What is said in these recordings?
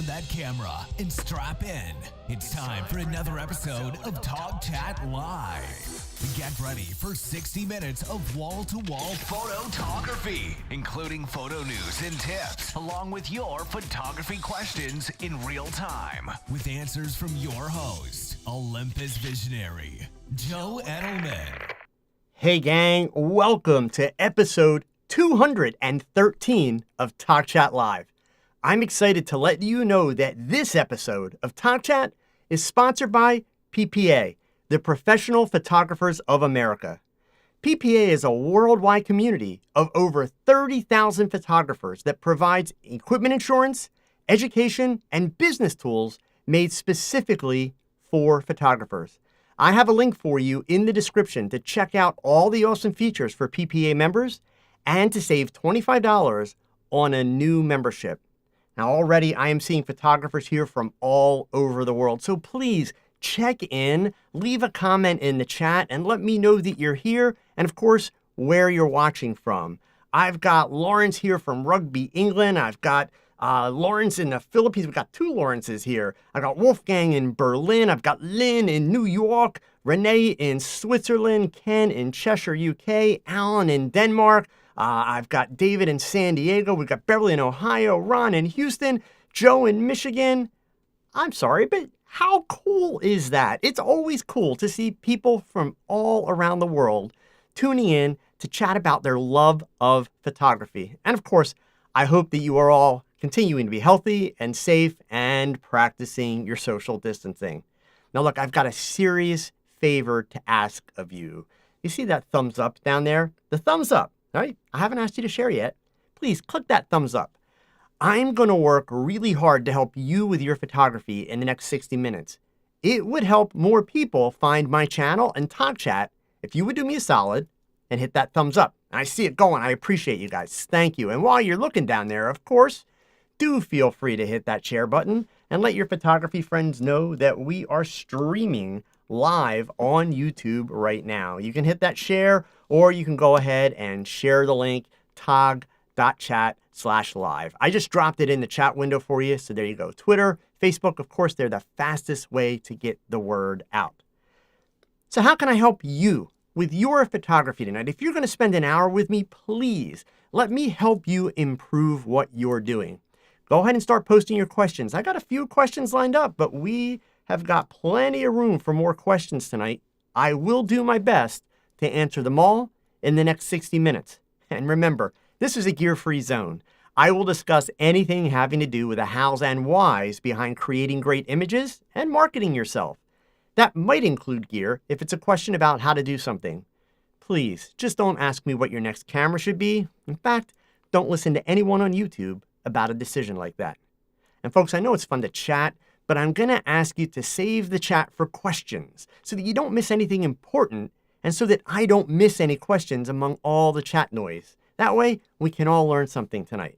on that camera and strap in. It's time for another episode of TOGCHAT Live. Get ready for 60 minutes of wall-to-wall photography, including photo news and tips, along with your photography questions in real time, with answers from your host, Olympus visionary, Joe Edelman. Hey gang, welcome to episode 213 of TOGCHAT Live. I'm excited to let you know that this episode of TOGCHAT is sponsored by PPA, the Professional Photographers of America. PPA is a worldwide community of over 30,000 photographers that provides equipment insurance, education, and business tools made specifically for photographers. I have a link for you in the description to check out all the awesome features for PPA members and to save $25 on a new membership. Now, already I am seeing photographers here from all over the world, so please check in, leave a comment in the chat, and let me know that you're here and, of course, where you're watching from. I've got Lawrence here from Rugby, England. I've got Lawrence in the Philippines. We've got two Lawrences here. I've got Wolfgang in Berlin. I've got Lynn in New York, Renee in Switzerland, Ken in Cheshire, UK, Alan in Denmark. I've got David in San Diego. We've got Beverly in Ohio, Ron in Houston, Joe in Michigan. I'm sorry, but how cool is that? It's always cool to see people from all around the world tuning in to chat about their love of photography. And of course, I hope that you are all continuing to be healthy and safe and practicing your social distancing. Now look, I've got a serious favor to ask of you. You see that thumbs up down there? The thumbs up. All right, I haven't asked you to share yet. Please click that thumbs up. I'm going to work really hard to help you with your photography in the next 60 minutes. It would help more people find my channel and TOGCHAT if you would do me a solid and hit that thumbs up. I see it going. I appreciate you guys. Thank you. And while you're looking down there, of course, do feel free to hit that share button and let your photography friends know that we are streaming live on YouTube right now. You can hit that share, or you can go ahead and share the link, tog.chat/live. I just dropped it in the chat window for you, so there you go. Twitter, Facebook, of course, they're the fastest way to get the word out. So how can I help you with your photography tonight? If you're going to spend an hour with me, please let me help you improve what you're doing. Go ahead and start posting your questions. I got a few questions lined up, but we have got plenty of room for more questions tonight. I will do my best to answer them all in the next 60 minutes. And remember, this is a gear-free zone. I will discuss anything having to do with the hows and whys behind creating great images and marketing yourself. That might include gear if it's a question about how to do something. Please, just don't ask me what your next camera should be. In fact, don't listen to anyone on YouTube about a decision like that. And folks, I know it's fun to chat, but I'm going to ask you to save the chat for questions so that you don't miss anything important and so that I don't miss any questions among all the chat noise. That way, we can all learn something tonight.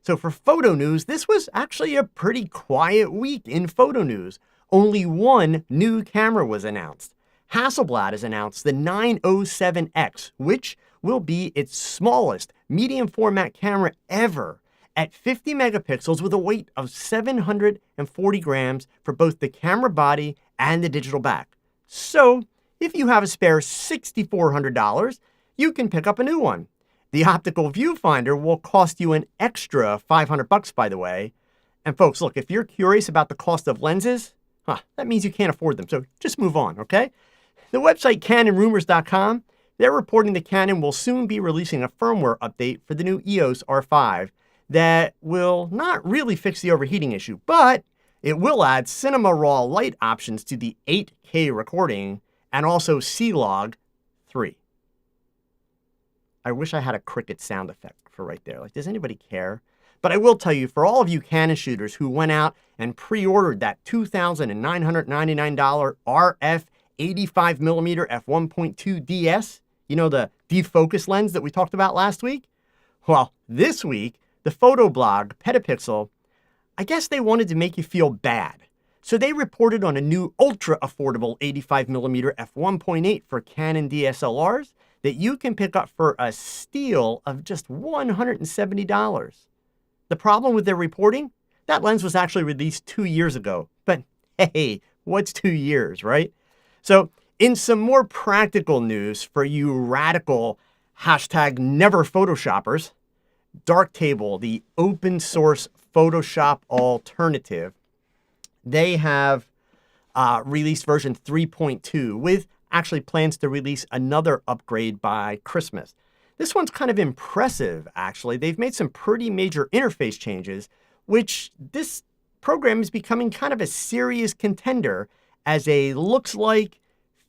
So for photo news, this was actually a pretty quiet week in photo news. Only one new camera was announced. Hasselblad has announced the 907X, which will be its smallest medium format camera ever, at 50 megapixels with a weight of 740 grams for both the camera body and the digital back. So if you have a spare $6,400, you can pick up a new one. The optical viewfinder will cost you an extra $500, by the way. And folks, look, if you're curious about the cost of lenses, that means you can't afford them. So just move on, okay? The website CanonRumors.com, they're reporting that Canon will soon be releasing a firmware update for the new EOS R5 that will not really fix the overheating issue, but it will add Cinema Raw light options to the 8K recording and also C-Log 3. I wish I had a cricket sound effect for right there. Like, does anybody care? But I will tell you, for all of you Canon shooters who went out and pre-ordered that $2,999 RF 85mm f1.2 DS, you know, the defocus lens that we talked about last week? Well, this week, the photo blog, Petapixel, I guess they wanted to make you feel bad. So they reported on a new ultra-affordable 85mm f1.8 for Canon DSLRs that you can pick up for a steal of just $170. The problem with their reporting? That lens was actually released 2 years ago. But hey, what's 2 years, right? So in some more practical news for you radical #never Photoshoppers, Darktable, the open source Photoshop alternative, they have released version 3.2 with actually plans to release another upgrade by Christmas. This one's kind of impressive, actually. They've made some pretty major interface changes, which this program is becoming kind of a serious contender as a looks like,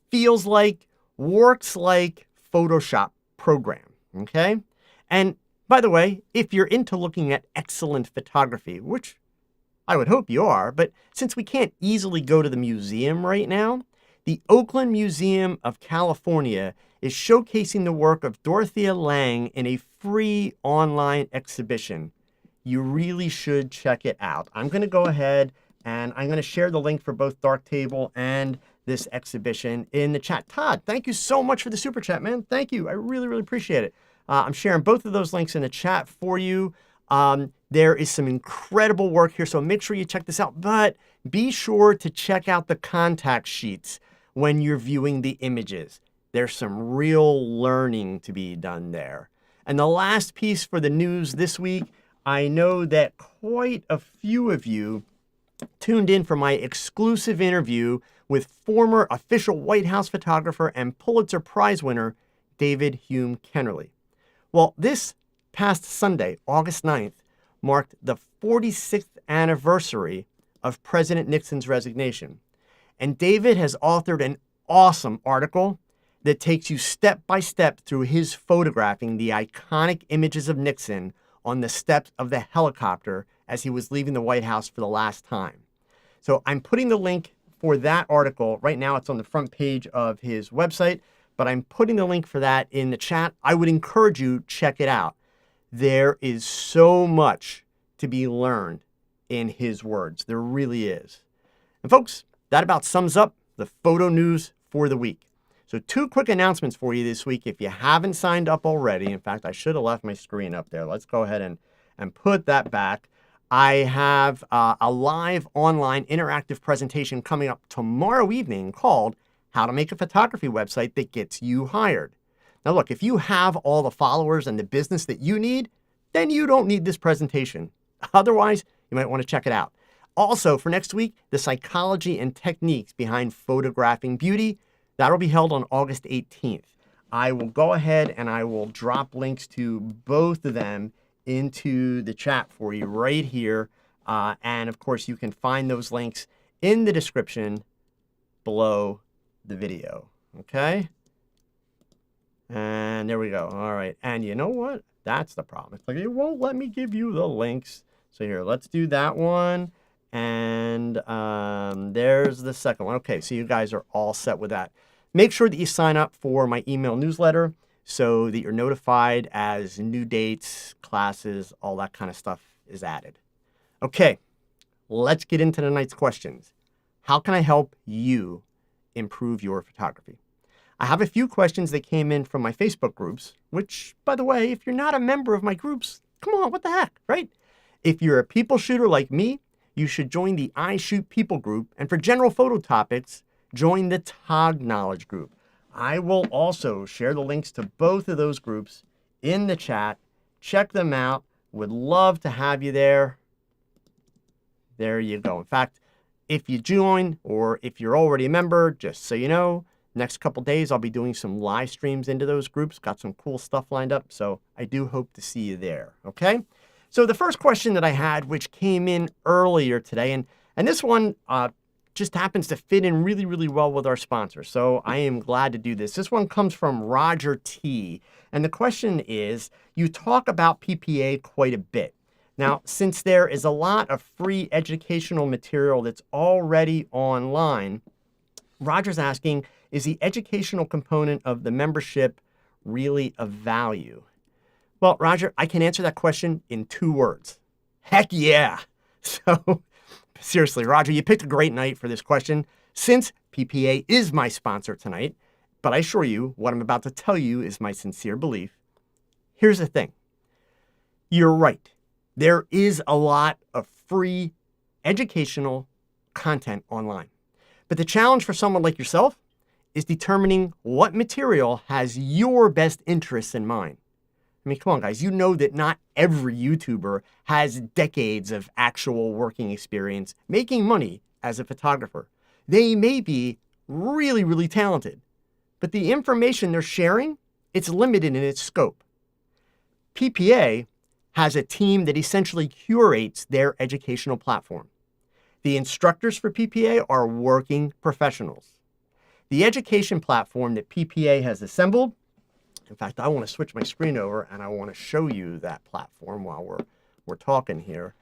feels like, works like Photoshop program, okay? And by the way, if you're into looking at excellent photography, which I would hope you are, but since we can't easily go to the museum right now, the Oakland Museum of California is showcasing the work of Dorothea Lange in a free online exhibition. You really should check it out. I'm going to go ahead and I'm going to share the link for both Darktable and this exhibition in the chat. Todd, thank you so much for the super chat, man. Thank you. I really, really appreciate it. I'm sharing both of those links in the chat for you. There is some incredible work here, so make sure you check this out. But be sure to check out the contact sheets when you're viewing the images. There's some real learning to be done there. And the last piece for the news this week, I know that quite a few of you tuned in for my exclusive interview with former official White House photographer and Pulitzer Prize winner, David Hume Kennerly. Well, this past Sunday, August 9th, marked the 46th anniversary of President Nixon's resignation. And David has authored an awesome article that takes you step by step through his photographing the iconic images of Nixon on the steps of the helicopter as he was leaving the White House for the last time. So I'm putting the link for that article. Right now it's on the front page of his website, but I'm putting the link for that in the chat. I would encourage you to check it out. There is so much to be learned in his words. There really is. And folks, that about sums up the photo news for the week. So 2 quick announcements for you this week. If you haven't signed up already, in fact, I should have left my screen up there. Let's go ahead and put that back. I have a live online interactive presentation coming up tomorrow evening called How to Make a Photography Website That Gets You Hired. Now look, if you have all the followers and the business that you need, then you don't need this presentation. Otherwise, you might want to check it out. Also, for next week, the psychology and techniques behind photographing beauty, that'll be held on August 18th. I will go ahead and I will drop links to both of them into the chat for you right here. And of course, you can find those links in the description below the video. Okay? And there we go. All right. And you know what? That's the problem. It's like, it won't let me give you the links. So here, let's do that one. And there's the second one. Okay, so you guys are all set with that. Make sure that you sign up for my email newsletter so that you're notified as new dates, classes, all that kind of stuff is added. Okay, let's get into tonight's questions. How can I help you improve your photography? I have a few questions that came in from my Facebook groups, which, by the way, if you're not a member of my groups, come on, what the heck, right? If you're a people shooter like me, you should join the I Shoot People group. And for general photo topics, join the TOG Knowledge group. I will also share the links to both of those groups in the chat. Check them out. Would love to have you there. There you go. In fact, if you join or if you're already a member, just so you know, next couple days I'll be doing some live streams into those groups. Got some cool stuff lined up. So I do hope to see you there. Okay. So the first question that I had, which came in earlier today, and this one just happens to fit in really, really well with our sponsor. So I am glad to do this. This one comes from Roger T. And the question is, you talk about PPA quite a bit. Now, since there is a lot of free educational material that's already online, Roger's asking, is the educational component of the membership really of value? Well, Roger, I can answer that question in 2 words. Heck yeah. So seriously, Roger, you picked a great night for this question since PPA is my sponsor tonight. But I assure you, what I'm about to tell you is my sincere belief. Here's the thing. You're right. There is a lot of free educational content online. But the challenge for someone like yourself is determining what material has your best interests in mind. I mean, come on, guys. You know that not every YouTuber has decades of actual working experience making money as a photographer. They may be really, really talented, but the information they're sharing, it's limited in its scope. PPA has a team that essentially curates their educational platform. The instructors for PPA are working professionals. The education platform that PPA has assembled, in fact, I want to switch my screen over and I want to show you that platform while we're talking here.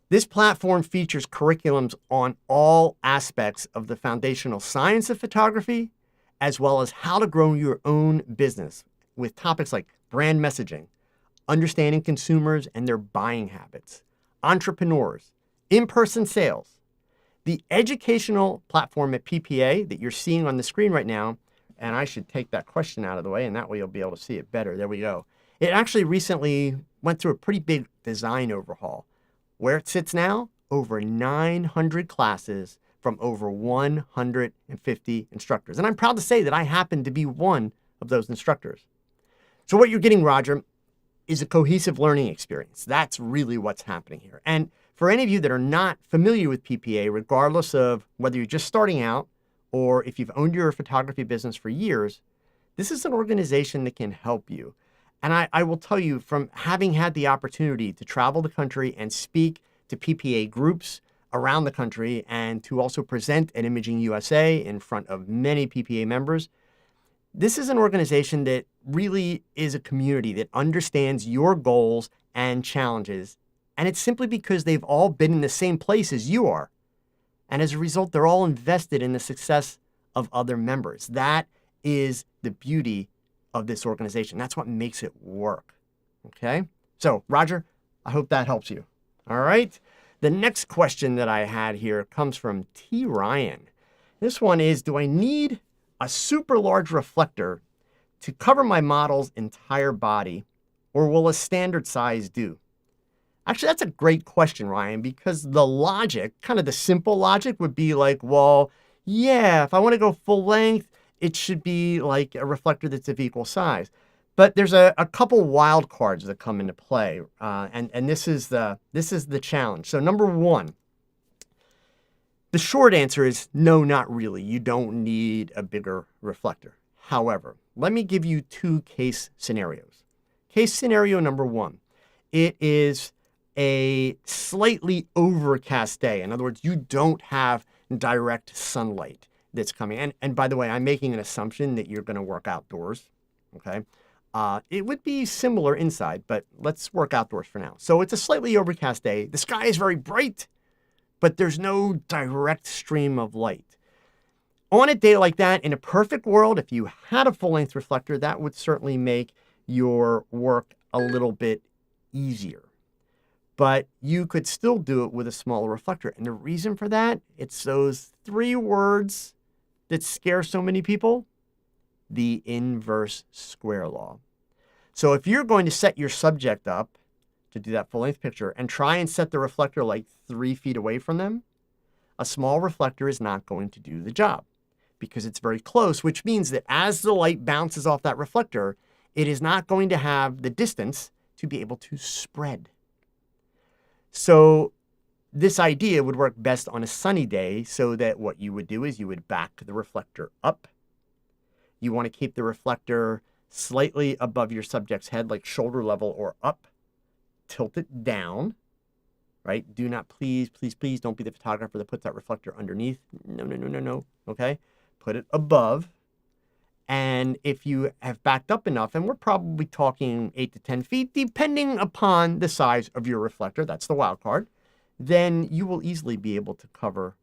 This platform features curriculums on all aspects of the foundational science of photography, as well as how to grow your own business with topics like brand messaging, understanding consumers and their buying habits, entrepreneurs, in-person sales. The educational platform at PPA that you're seeing on the screen right now, and I should take that question out of the way, and that way you'll be able to see it better. There we go. It actually recently went through a pretty big design overhaul. Where it sits now, over 900 classes from over 150 instructors. And I'm proud to say that I happen to be one of those instructors. So what you're getting, Roger, is a cohesive learning experience. That's really what's happening here. And for any of you that are not familiar with PPA, regardless of whether you're just starting out or if you've owned your photography business for years, this is an organization that can help you. And I will tell you, from having had the opportunity to travel the country and speak to PPA groups around the country and to also present at Imaging USA in front of many PPA members, this is an organization that really is a community that understands your goals and challenges. And it's simply because they've all been in the same place as you are. And as a result, they're all invested in the success of other members. That is the beauty of this organization. That's what makes it work. Okay? So, Roger, I hope that helps you. All right? The next question that I had here comes from T. Ryan. This one is, do I need a super large reflector to cover my model's entire body, or will a standard size do? Actually, that's a great question, Ryan, because the logic, kind of the simple logic would be like, well, yeah, if I want to go full length, it should be like a reflector that's of equal size. But there's a couple wild cards that come into play, and this is the challenge. So number one, the short answer is no, not really. You don't need a bigger reflector. However, let me give you two case scenarios. Case scenario number one, it is a slightly overcast day. In other words, you don't have direct sunlight that's coming. And by the way, I'm making an assumption that you're going to work outdoors, okay? It would be similar inside, but let's work outdoors for now. So it's a slightly overcast day. The sky is very bright, but there's no direct stream of light. On a day like that, in a perfect world, if you had a full-length reflector, that would certainly make your work a little bit easier. But you could still do it with a smaller reflector. And the reason for that, it's those three words that scare so many people: the inverse square law. So if you're going to set your subject up to do that full-length picture and try and set the reflector like 3 feet away from them, a small reflector is not going to do the job because it's very close, which means that as the light bounces off that reflector, it is not going to have the distance to be able to spread. So this idea would work best on a sunny day, so that what you would do is you would back the reflector up. You want to keep the reflector slightly above your subject's head, like shoulder level or up. Tilt it down, right? Do not, please don't be the photographer that puts that reflector underneath. No. Okay? Put it above. And if you have backed up enough, and we're probably talking 8 to 10 feet, depending upon the size of your reflector, that's the wild card, then you will easily be able to cover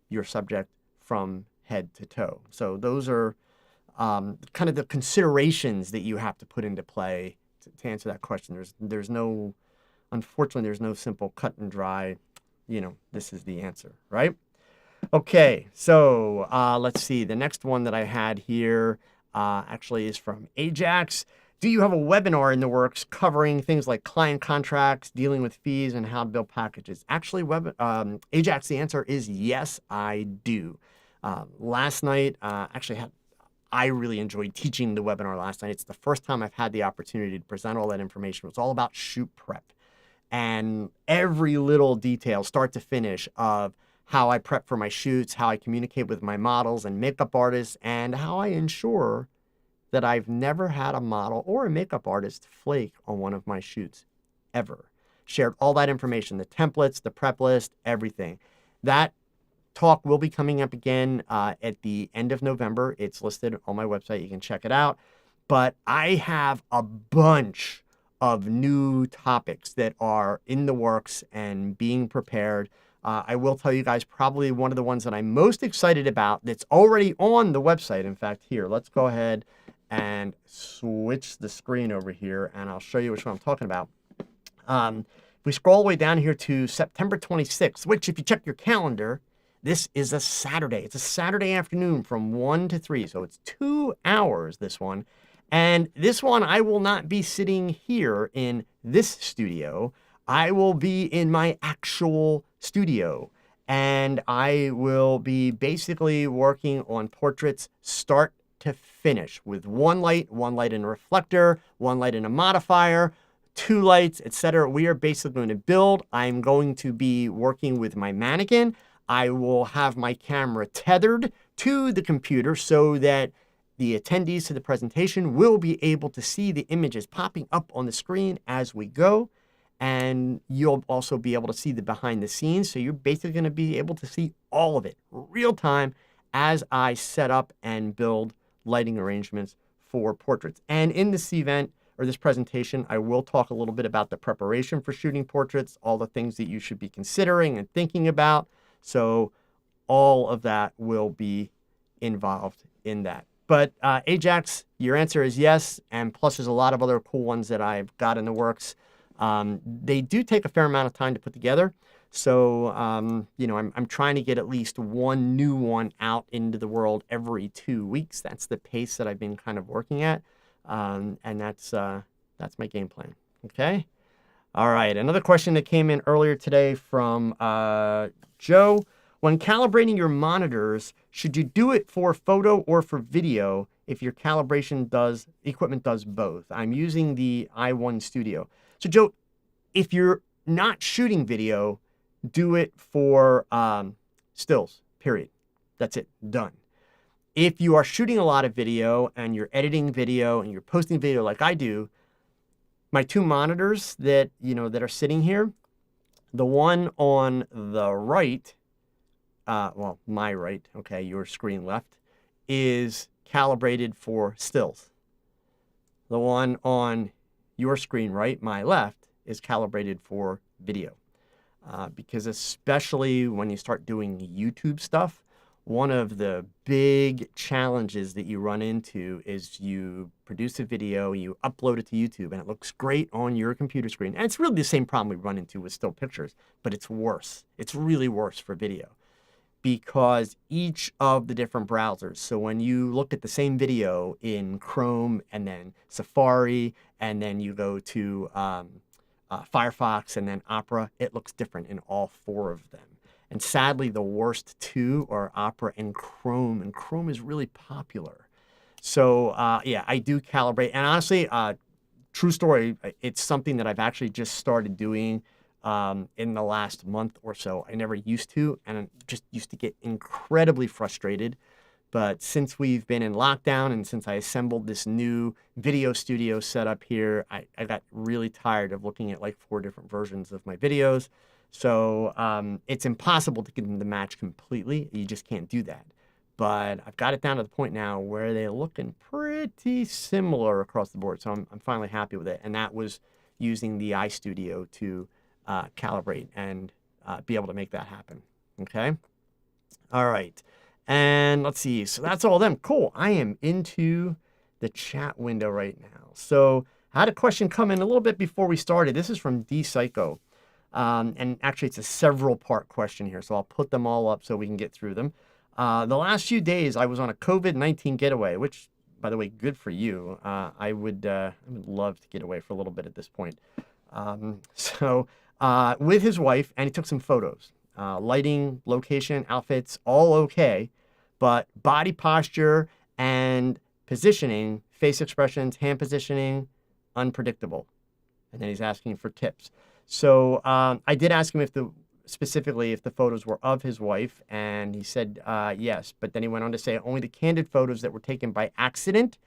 your subject from head to toe. So those are kind of the considerations that you have to put into play to answer that question. There's no, unfortunately, there's no simple cut and dry, this is the answer, right? Okay, so let's see. The next one that I had here actually is from Ajax. Do you have a webinar in the works covering things like client contracts, dealing with fees, and how to build packages? Actually, Ajax, the answer is yes, I do. Last night, I really enjoyed teaching the webinar last night. It's the first time I've had the opportunity to present all that information. It's all about shoot prep and every little detail, start to finish, of how I prep for my shoots, how I communicate with my models and makeup artists, and how I ensure that I've never had a model or a makeup artist flake on one of my shoots, ever. Shared all that information, the templates, the prep list, everything. That talk will be coming up again at the end of November. It's listed on my website. You can check it out. But I have a bunch of new topics that are in the works and being prepared. I will tell you guys, probably one of the ones that I'm most excited about that's already on the website. In fact, here, let's go ahead and switch the screen over here, and I'll show you which one I'm talking about. If we scroll all the way down here to September 26th, which, if you check your calendar, this is a Saturday. It's a Saturday afternoon from 1 to 3, so it's 2 hours, this one. And this one, I will not be sitting here in this studio. I will be in my actual studio, and I will be basically working on portraits start to finish with one light and a reflector, one light and a modifier, 2 lights, etc. We are basically going to build. I'm going to be working with my mannequin. I will have my camera tethered to the computer so that the attendees to the presentation will be able to see the images popping up on the screen as we go. And you'll also be able to see the behind the scenes. So you're basically going to be able to see all of it real time as I set up and build lighting arrangements for portraits. And in this event, or this presentation, I will talk a little bit about the preparation for shooting portraits, all the things that you should be considering and thinking about. So all of that will be involved in that. But Ajax, your answer is yes. And plus, there's a lot of other cool ones that I've got in the works. They do take a fair amount of time to put together. So, I'm trying to get at least one new one out into the world every 2 weeks. That's the pace that I've been kind of working at. And that's my game plan. Okay. All right. Another question that came in earlier today from Joe. When calibrating your monitors, should you do it for photo or for video if your calibration equipment does both? I'm using the i1 Studio. So Joe, if you're not shooting video, do it for stills, period. That's it, done. If you are shooting a lot of video and you're editing video and you're posting video like I do, my 2 monitors that are sitting here, the one on the right, my right, okay, your screen left, is calibrated for stills. The one on your screen right, my left, is calibrated for video. Because especially when you start doing YouTube stuff, one of the big challenges that you run into is you produce a video, you upload it to YouTube, and it looks great on your computer screen. And it's really the same problem we run into with still pictures, but it's worse. It's really worse for video because each of the different browsers, so when you look at the same video in Chrome and then Safari, and then you go to Firefox and then Opera, it looks different in all 4 of them. And sadly, the worst 2 are Opera and Chrome is really popular. So yeah, I do calibrate. And honestly, true story, it's something that I've actually just started doing in the last month or so. I never used to, and I just used to get incredibly frustrated. But since we've been in lockdown and since I assembled this new video studio setup here, I got really tired of looking at like 4 different versions of my videos. So it's impossible to get them to match completely. You just can't do that. But I've got it down to the point now where they're looking pretty similar across the board. So I'm finally happy with it. And that was using the iStudio to calibrate and be able to make that happen. Okay. All right. And let's see. So that's all of them. Cool. I am into the chat window right now. So I had a question come in a little bit before we started. This is from D Psycho. And actually, it's a several part question here. So I'll put them all up so we can get through them. The last few days, I was on a COVID-19 getaway, which by the way, good for you. I would love to get away for a little bit at this point. With his wife, and he took some photos. Lighting, location, outfits, all okay, but body posture and positioning, face expressions, hand positioning, unpredictable. And then he's asking for tips. So I did ask him specifically if the photos were of his wife, and he said yes. But then he went on to say only the candid photos that were taken by accident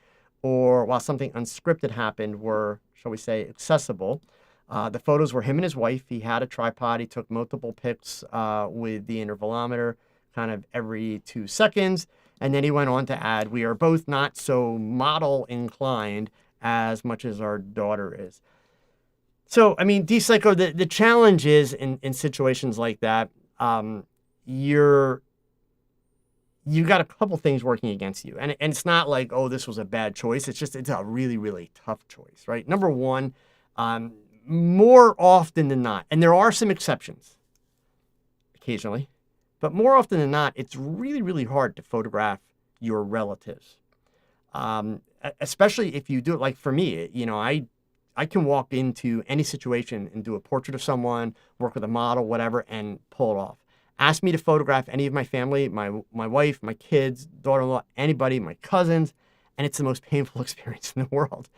or while something unscripted happened were, shall we say, accessible. The photos were him and his wife. He had a tripod. He took multiple pics with the intervalometer kind of every 2 seconds. And then he went on to add, we are both not so model inclined as much as our daughter is. So, I mean, D-Psycho, the challenge is in situations like that, you've got a couple things working against you. And it's not like, oh, this was a bad choice. It's a really, really tough choice, right? Number one, more often than not, and there are some exceptions occasionally, but more often than not, it's really, really hard to photograph your relatives. Especially if you do it like for me, I can walk into any situation and do a portrait of someone, work with a model, whatever, and pull it off. Ask me to photograph any of my family, my wife, my kids, daughter-in-law, anybody, my cousins, and it's the most painful experience in the world.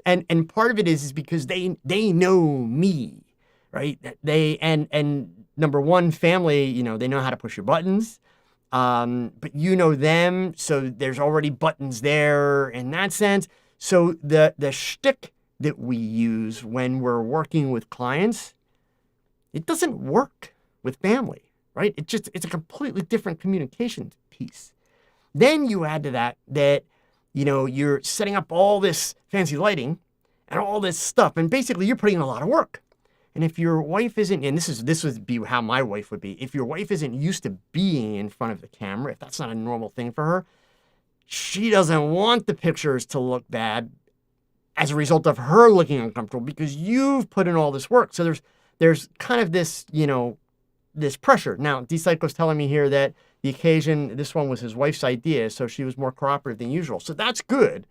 And part of it is because they know me, right? And number one, family, they know how to push your buttons. But you know them, so there's already buttons there in that sense. So the shtick that we use when we're working with clients, it doesn't work with family, right? It's a completely different communication piece. Then you add to that you're setting up all this fancy lighting and all this stuff, and basically you're putting in a lot of work. And if your wife isn't, and this would be how my wife would be, if your wife isn't used to being in front of the camera, if that's not a normal thing for her, she doesn't want the pictures to look bad as a result of her looking uncomfortable because you've put in all this work. So there's kind of this, this pressure. Now, D-Psycho's telling me here that the occasion, this one was his wife's idea, so she was more cooperative than usual. So that's good.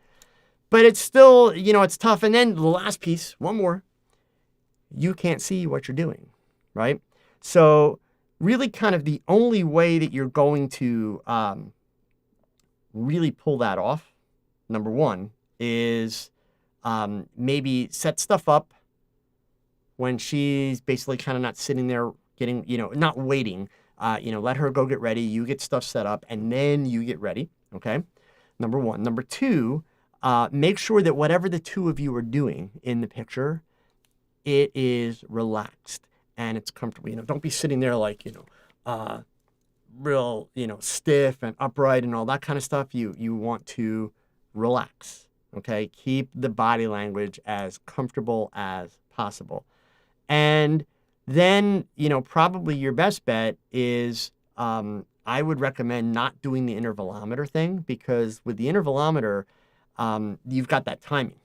But it's still, it's tough. And then the last piece, one more, you can't see what you're doing, right? So really kind of the only way that you're going to really pull that off, number one, is maybe set stuff up when she's basically kind of not sitting there getting, not waiting. Let her go get ready. You get stuff set up and then you get ready. Okay. Number one. Number two, make sure that whatever the two of you are doing in the picture, it is relaxed and it's comfortable. Don't be sitting there like, real, stiff and upright and all that kind of stuff. You want to relax. Okay. Keep the body language as comfortable as possible. And then, probably your best bet is, I would recommend not doing the intervalometer thing because with the intervalometer, you've got that timing.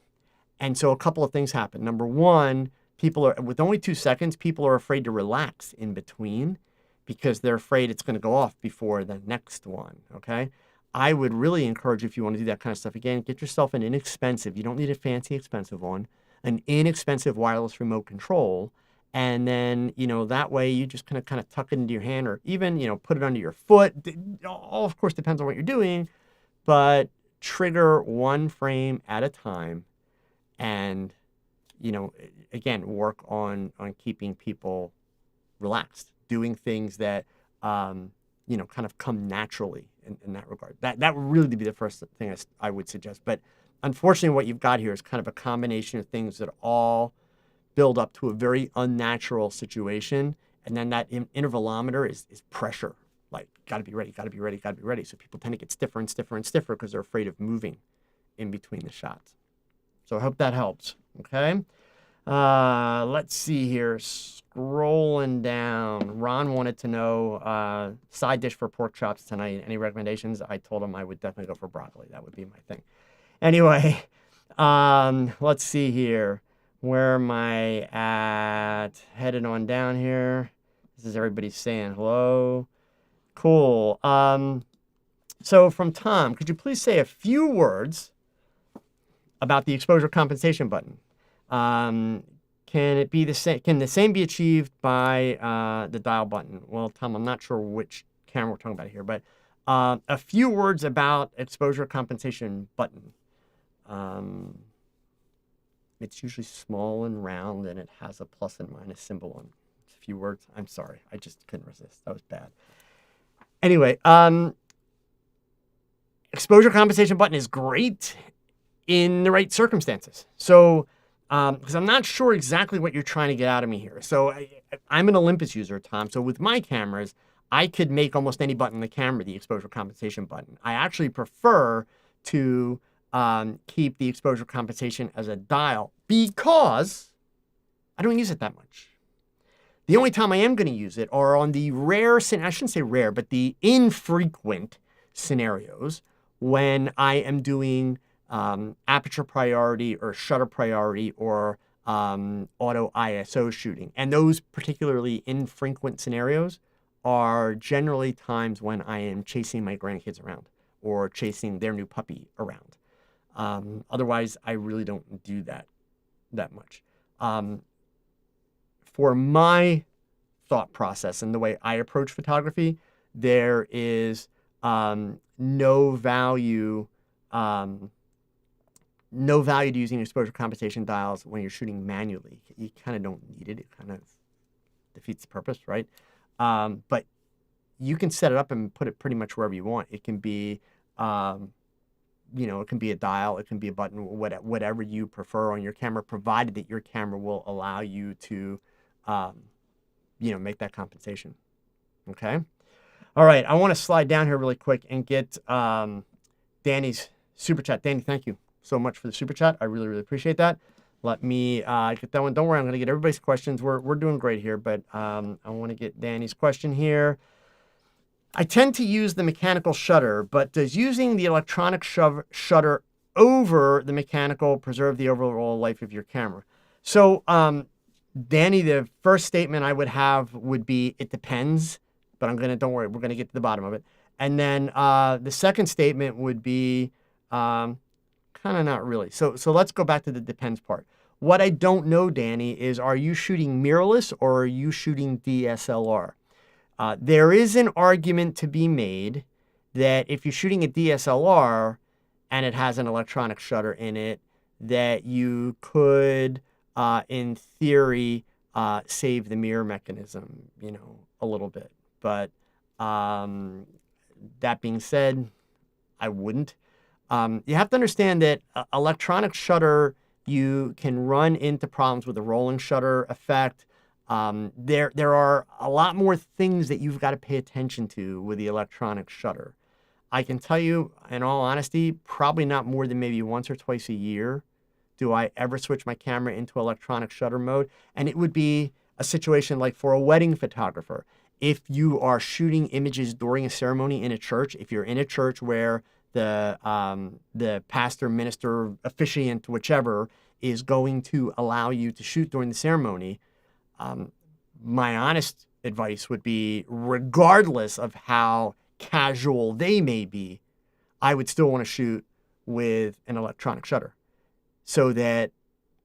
And so a couple of things happen. Number one, with only 2 seconds, people are afraid to relax in between because they're afraid it's going to go off before the next one. Okay. I would really encourage, if you want to do that kind of stuff, again, get yourself an inexpensive, you don't need a fancy expensive one, an inexpensive wireless remote control. And then, that way you just kind of tuck it into your hand or even, put it under your foot. All, of course, depends on what you're doing, but trigger one frame at a time and, again, work on keeping people relaxed, doing things that, kind of come naturally in that regard. That would really be the first thing I would suggest. But unfortunately, what you've got here is kind of a combination of things that all build up to a very unnatural situation. And then that intervalometer is pressure. Like, got to be ready, got to be ready, got to be ready. So people tend to get stiffer and stiffer and stiffer because they're afraid of moving in between the shots. So I hope that helps. Okay. Let's see here. Scrolling down. Ron wanted to know side dish for pork chops tonight. Any recommendations? I told him I would definitely go for broccoli. That would be my thing. Anyway, let's see here. Where am I at? Headed on down here. This is everybody saying hello. Cool. So from Tom, could you please say a few words about the exposure compensation button. Can it be the same? Can the same be achieved by the dial button? Well, Tom, I'm not sure which camera we're talking about here, but a few words about exposure compensation button. It's usually small and round, and it has a plus and minus symbol on it. It's a few words. I'm sorry. I just couldn't resist. That was bad. Anyway, exposure compensation button is great in the right circumstances. So, because I'm not sure exactly what you're trying to get out of me here. So I'm an Olympus user, Tom. So with my cameras, I could make almost any button in the camera the exposure compensation button. I actually prefer to keep the exposure compensation as a dial because I don't use it that much. The only time I am going to use it are on the rare, I shouldn't say rare, but the infrequent scenarios when I am doing aperture priority or shutter priority or auto ISO shooting. And those particularly infrequent scenarios are generally times when I am chasing my grandkids around or chasing their new puppy around. Otherwise, I really don't do that much. For my thought process and the way I approach photography, there is no value to using exposure compensation dials when you're shooting manually. You kind of don't need it. It kind of defeats the purpose, right? But you can set it up and put it pretty much wherever you want. It can be, it can be a dial, it can be a button, whatever you prefer on your camera, provided that your camera will allow you to, make that compensation. Okay. All right. I want to slide down here really quick and get Danny's super chat. Danny, thank you so much for the super chat. I really, really appreciate that. Let me get that one. Don't worry, I'm going to get everybody's questions. We're doing great here, but I want to get Danny's question here. I tend to use the mechanical shutter, but does using the electronic shutter over the mechanical preserve the overall life of your camera? So, Danny, the first statement I would have would be, it depends, but don't worry, we're going to get to the bottom of it. And then the second statement would be kind of not really. So let's go back to the depends part. What I don't know, Danny, is are you shooting mirrorless or are you shooting DSLR? There is an argument to be made that if you're shooting a DSLR and it has an electronic shutter in it, that you could, in theory, save the mirror mechanism, a little bit. But that being said, I wouldn't. You have to understand that electronic shutter, you can run into problems with the rolling shutter effect. There are a lot more things that you've got to pay attention to with the electronic shutter. I can tell you, in all honesty, probably not more than maybe once or twice a year do I ever switch my camera into electronic shutter mode. And it would be a situation like for a wedding photographer. If you are shooting images during a ceremony in a church, if you're in a church where the pastor, minister, officiant, whichever, is going to allow you to shoot during the ceremony, my honest advice would be, regardless of how casual they may be, I would still want to shoot with an electronic shutter so that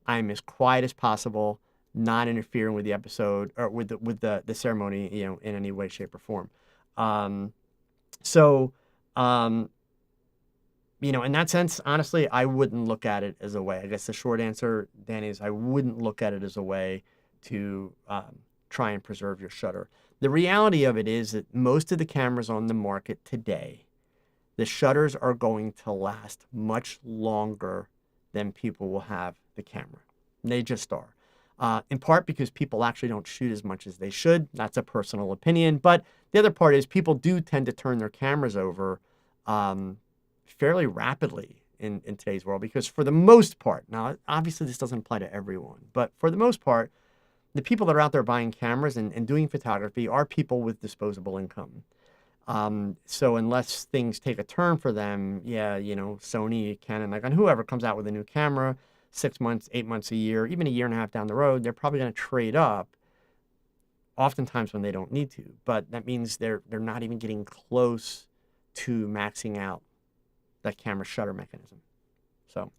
I'm as quiet as possible, not interfering with the episode or with the ceremony, in any way, shape, or form. In that sense, honestly, I wouldn't look at it as a way. I guess the short answer, Danny, is I wouldn't look at it as a way to try and preserve your shutter. The reality of it is that most of the cameras on the market today, the shutters are going to last much longer than people will have the camera. They just are. In part because people actually don't shoot as much as they should. That's a personal opinion. But the other part is people do tend to turn their cameras over fairly rapidly in today's world, because for the most part, now obviously this doesn't apply to everyone, but for the most part, the people that are out there buying cameras and doing photography are people with disposable income. So unless things take a turn for them, Sony, Canon, Nikon, whoever comes out with a new camera, 6 months, 8 months, a year, even a year and a half down the road, they're probably going to trade up, oftentimes when they don't need to. But that means they're not even getting close to maxing out that camera shutter mechanism. So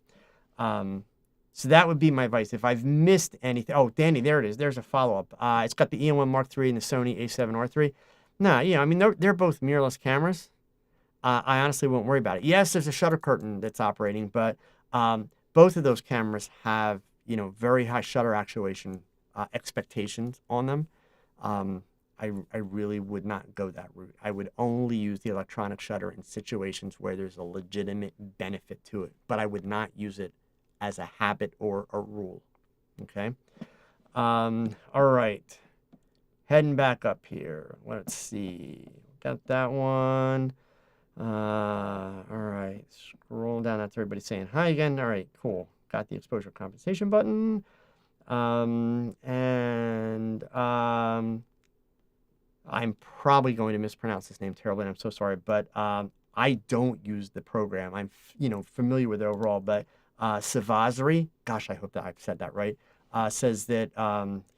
So that would be my advice. If I've missed anything, oh, Danny, there it is. There's a follow-up. It's got the EM1 Mark III and the Sony A7R III. No, I mean, they're both mirrorless cameras. I honestly won't worry about it. Yes, there's a shutter curtain that's operating, but both of those cameras have, very high shutter actuation expectations on them. I really would not go that route. I would only use the electronic shutter in situations where there's a legitimate benefit to it, but I would not use it as a habit or a rule. Okay. All right. Heading back up here. Let's see. Got that one. All right. Scroll down. That's everybody saying hi again. All right. Cool. Got the exposure compensation button. I'm probably going to mispronounce this name terribly, and I'm so sorry, but I don't use the program. I'm, familiar with it overall, but Savazari, gosh, I hope that I've said that right, says that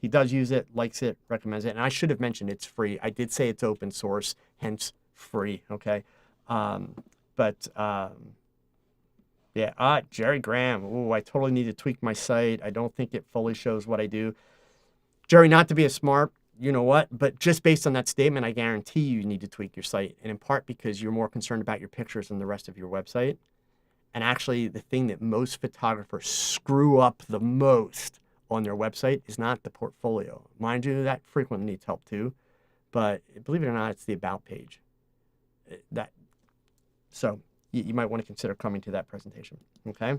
he does use it, likes it, recommends it, and I should have mentioned it's free. I did say it's open source, hence free, okay? Yeah, Jerry Graham, ooh, I totally need to tweak my site. I don't think it fully shows what I do. Jerry, not to be a smart, you know what, but just based on that statement, I guarantee you need to tweak your site, and in part because you're more concerned about your pictures than the rest of your website. And actually, the thing that most photographers screw up the most on their website is not the portfolio. Mind you, that frequently needs help too, but believe it or not, it's the About page. So you might want to consider coming to that presentation, okay?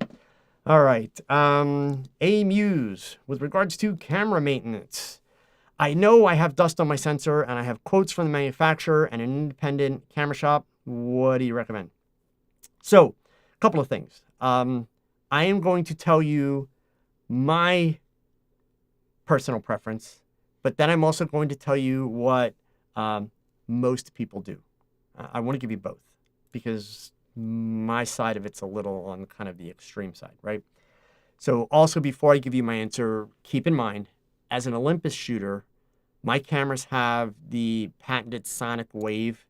All right, A Muse, with regards to camera maintenance. I know I have dust on my sensor, and I have quotes from the manufacturer and an independent camera shop. What do you recommend? So, couple of things. I am going to tell you my personal preference, but then I'm also going to tell you what most people do. I want to give you both because my side of it's a little on kind of the extreme side, right? So also before I give you my answer, keep in mind, as an Olympus shooter, my cameras have the patented sonic wave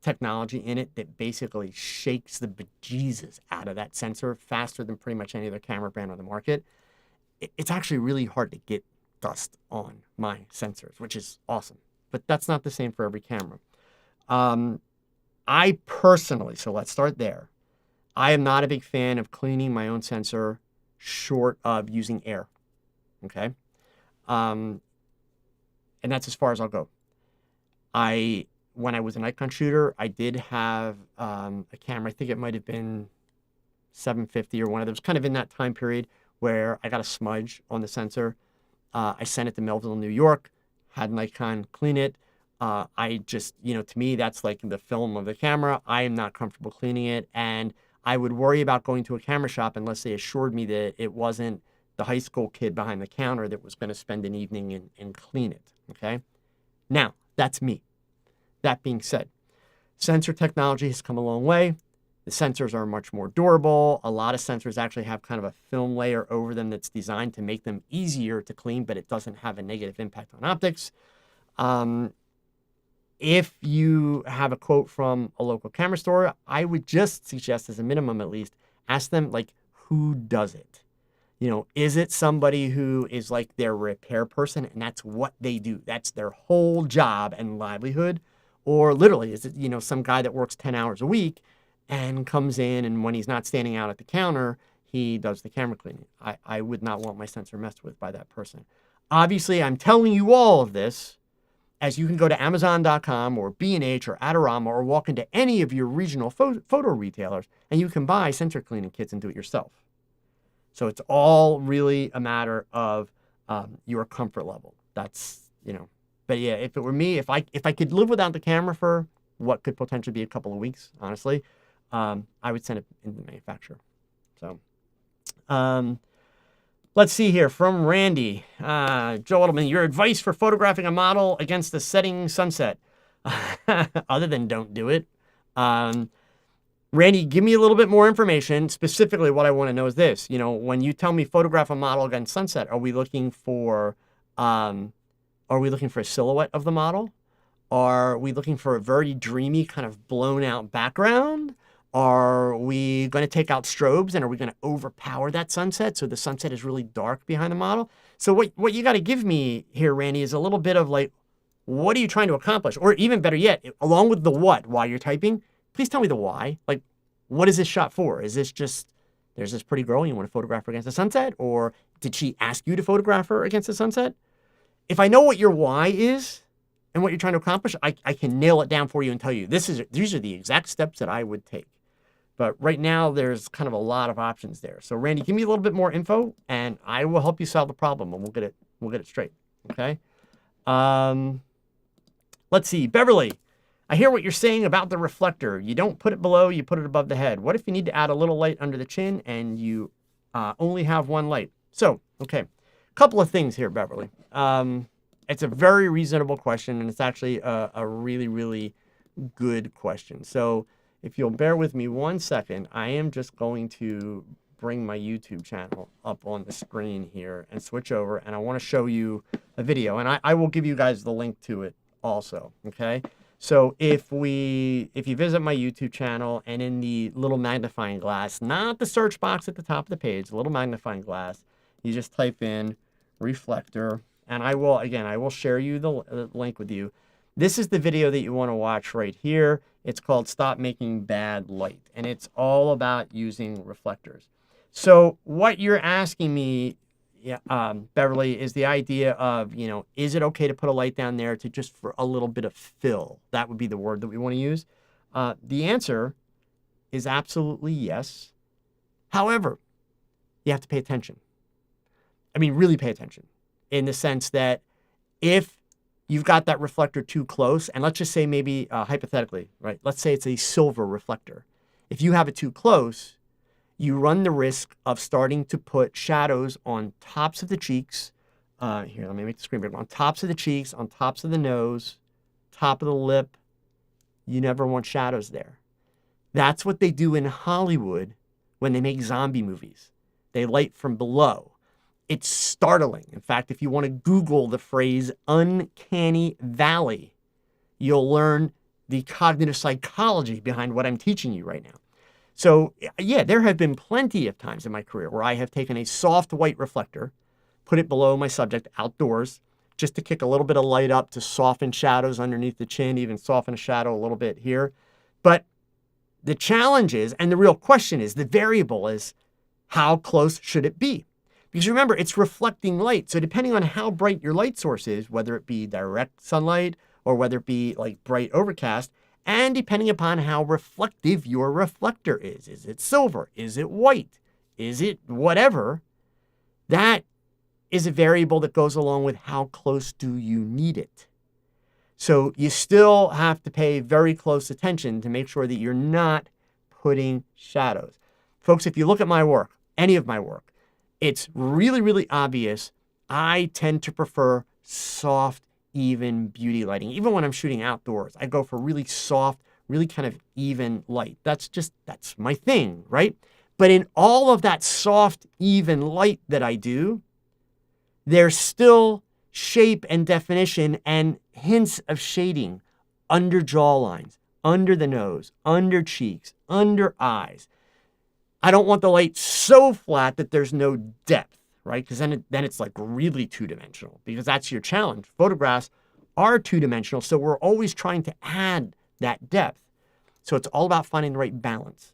technology in it that basically shakes the bejesus out of that sensor faster than pretty much any other camera brand on the market. It's actually really hard to get dust on my sensors, which is awesome. But that's not the same for every camera. I personally, so let's start there. I am not a big fan of cleaning my own sensor short of using air. Okay? And that's as far as I'll go. When I was a Nikon shooter, I did have a camera. I think it might have been 750 or one of those, kind of in that time period where I got a smudge on the sensor. I sent it to Melville, New York, had Nikon clean it. I just, to me, that's like the film of the camera. I am not comfortable cleaning it. And I would worry about going to a camera shop unless they assured me that it wasn't the high school kid behind the counter that was going to spend an evening and clean it. Okay. Now, that's me. That being said, sensor technology has come a long way. The sensors are much more durable. A lot of sensors actually have kind of a film layer over them that's designed to make them easier to clean, but it doesn't have a negative impact on optics. If you have a quote from a local camera store, I would just suggest, as a minimum at least, ask them, like, who does it? Is it somebody who is like their repair person and that's what they do? That's their whole job and livelihood? Or literally, is it, some guy that works 10 hours a week and comes in and when he's not standing out at the counter, he does the camera cleaning? I would not want my sensor messed with by that person. Obviously, I'm telling you all of this as you can go to Amazon.com or B&H or Adorama or walk into any of your regional photo retailers and you can buy sensor cleaning kits and do it yourself. So it's all really a matter of your comfort level. That's, but yeah, if it were me, if I could live without the camera for what could potentially be a couple of weeks, honestly, I would send it into the manufacturer. So, let's see here from Randy. Joe Edelman, your advice for photographing a model against the setting sunset, other than don't do it. Randy, give me a little bit more information. Specifically, what I want to know is this. When you tell me photograph a model against sunset, are we looking for a silhouette of the model? Are we looking for a very dreamy kind of blown out background? Are we going to take out strobes and are we going to overpower that sunset so the sunset is really dark behind the model? So what you got to give me here, Randy, is a little bit of like, what are you trying to accomplish? Or even better yet, along with the what while you're typing, please tell me the why. Like, what is this shot for? Is this just, there's this pretty girl and you want to photograph her against the sunset? Or did she ask you to photograph her against the sunset? If I know what your why is and what you're trying to accomplish, I can nail it down for you and tell you these are the exact steps that I would take. But right now, there's kind of a lot of options there. So Randy, give me a little bit more info, and I will help you solve the problem, and we'll get it straight. Okay. Let's see, Beverly. I hear what you're saying about the reflector. You don't put it below, you put it above the head. What if you need to add a little light under the chin and you only have one light? So, okay, a couple of things here, Beverly. It's a very reasonable question, and it's actually a really, really good question. So if you'll bear with me 1 second, I am just going to bring my YouTube channel up on the screen here and switch over, and I want to show you a video, and I will give you guys the link to it also, okay? So if you visit my YouTube channel and in the little magnifying glass, not the search box at the top of the page, the little magnifying glass, you just type in reflector, and I will share you the link with you. This is the video that you want to watch right here. It's called Stop Making Bad Light, and it's all about using reflectors. So what you're asking me, Beverly, is the idea of, is it okay to put a light down there to just for a little bit of fill? That would be the word that we want to use. The answer is absolutely yes. However, you have to pay attention. I mean, really pay attention in the sense that if you've got that reflector too close, and let's just say maybe hypothetically, right? Let's say it's a silver reflector. If you have it too close, you run the risk of starting to put shadows on tops of the cheeks. Here, let me make the screen bigger. On tops of the cheeks, on tops of the nose, top of the lip. You never want shadows there. That's what they do in Hollywood when they make zombie movies. They light from below. It's startling. In fact, if you want to Google the phrase uncanny valley, you'll learn the cognitive psychology behind what I'm teaching you right now. So yeah, there have been plenty of times in my career where I have taken a soft white reflector, put it below my subject outdoors, just to kick a little bit of light up to soften shadows underneath the chin, even soften a shadow a little bit here. But the challenge is, and the real question is, the variable is, how close should it be? Because remember, it's reflecting light. So depending on how bright your light source is, whether it be direct sunlight or whether it be like bright overcast, and depending upon how reflective your reflector is it silver? Is it white? Is it whatever? That is a variable that goes along with how close do you need it. So you still have to pay very close attention to make sure that you're not putting shadows. Folks, if you look at my work, any of my work, it's really, really obvious. I tend to prefer soft, even beauty lighting. Even when I'm shooting outdoors, I go for really soft, really kind of even light. That's my thing, right? But in all of that soft, even light that I do, there's still shape and definition and hints of shading under jawlines, under the nose, under cheeks, under eyes. I don't want the light so flat that there's no depth, right? Because then it's like really two-dimensional, because that's your challenge. Photographs are two-dimensional, so we're always trying to add that depth. So it's all about finding the right balance.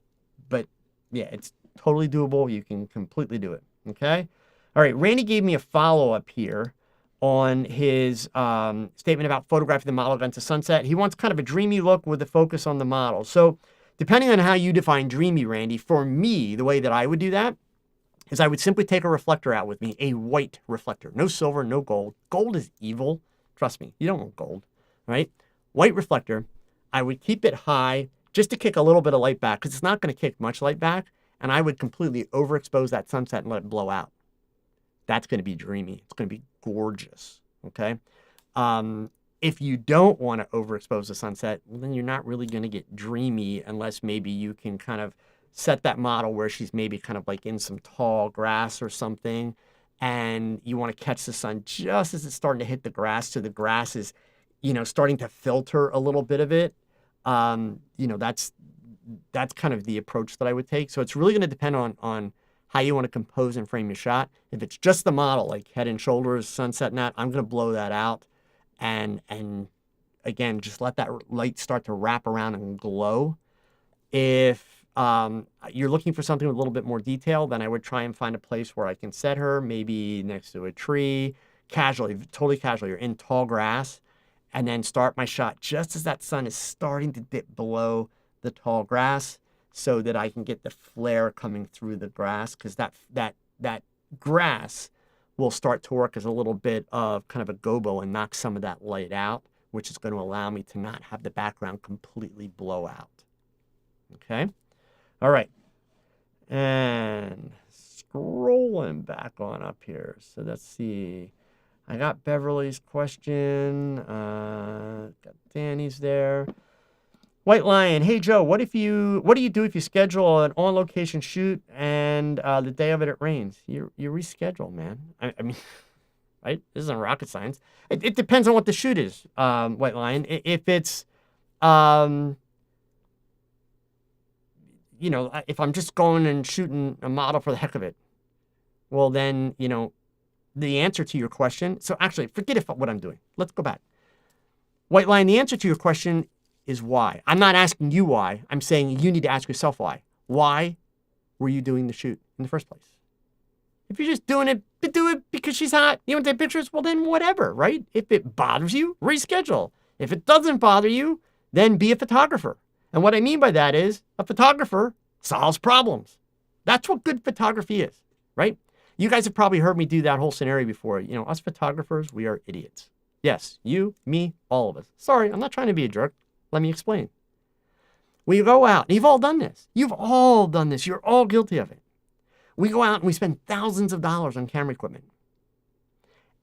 But yeah, it's totally doable. You can completely do it, okay? All right, Randy gave me a follow-up here on his statement about photographing the model against the sunset. He wants kind of a dreamy look with a focus on the model. So depending on how you define dreamy, Randy, for me, the way that I would do that is I would simply take a reflector out with me, a white reflector. No silver, no gold. Gold is evil. Trust me, you don't want gold, right? White reflector. I would keep it high just to kick a little bit of light back, because it's not going to kick much light back, and I would completely overexpose that sunset and let it blow out. That's going to be dreamy. It's going to be gorgeous, okay? If you don't want to overexpose the sunset, well, then you're not really going to get dreamy unless maybe you can kind of set that model where she's maybe kind of like in some tall grass or something, and you want to catch the sun just as it's starting to hit the grass, so the grass is, starting to filter a little bit of it. That's that's kind of the approach that I would take. So it's really going to depend on how you want to compose and frame your shot. If it's just the model, like head and shoulders, sunset knot, I'm going to blow that out. And again, just let that light start to wrap around and glow. If you're looking for something with a little bit more detail, then I would try and find a place where I can set her, maybe next to a tree, casually, totally casually, or in tall grass, and then start my shot just as that sun is starting to dip below the tall grass, so that I can get the flare coming through the grass, because that grass will start to work as a little bit of kind of a gobo and knock some of that light out, which is going to allow me to not have the background completely blow out. Okay? All right. And scrolling back on up here. So let's see. I got Beverly's question. Got Danny's there. White Lion, hey Joe, what do you do if you schedule an on-location shoot and the day of it rains? You reschedule, man. I mean, right? This isn't rocket science. It depends on what the shoot is, White Lion. If it's, if I'm just going and shooting a model for the heck of it, well then, the answer to your question. So actually, forget what I'm doing. Let's go back. White Lion, the answer to your question is why. I'm not asking you why. I'm saying you need to ask yourself why. Why were you doing the shoot in the first place? If you're just doing it to do it because she's hot, you want to take pictures, well then whatever, right? If it bothers you, reschedule. If it doesn't bother you, then be a photographer. And what I mean by that is a photographer solves problems. That's what good photography is, right? You guys have probably heard me do that whole scenario before. Us photographers, we are idiots. Yes, you, me, all of us. Sorry, I'm not trying to be a jerk. Let me explain. We go out, and you've all done this. You've all done this. You're all guilty of it. We go out and we spend thousands of dollars on camera equipment.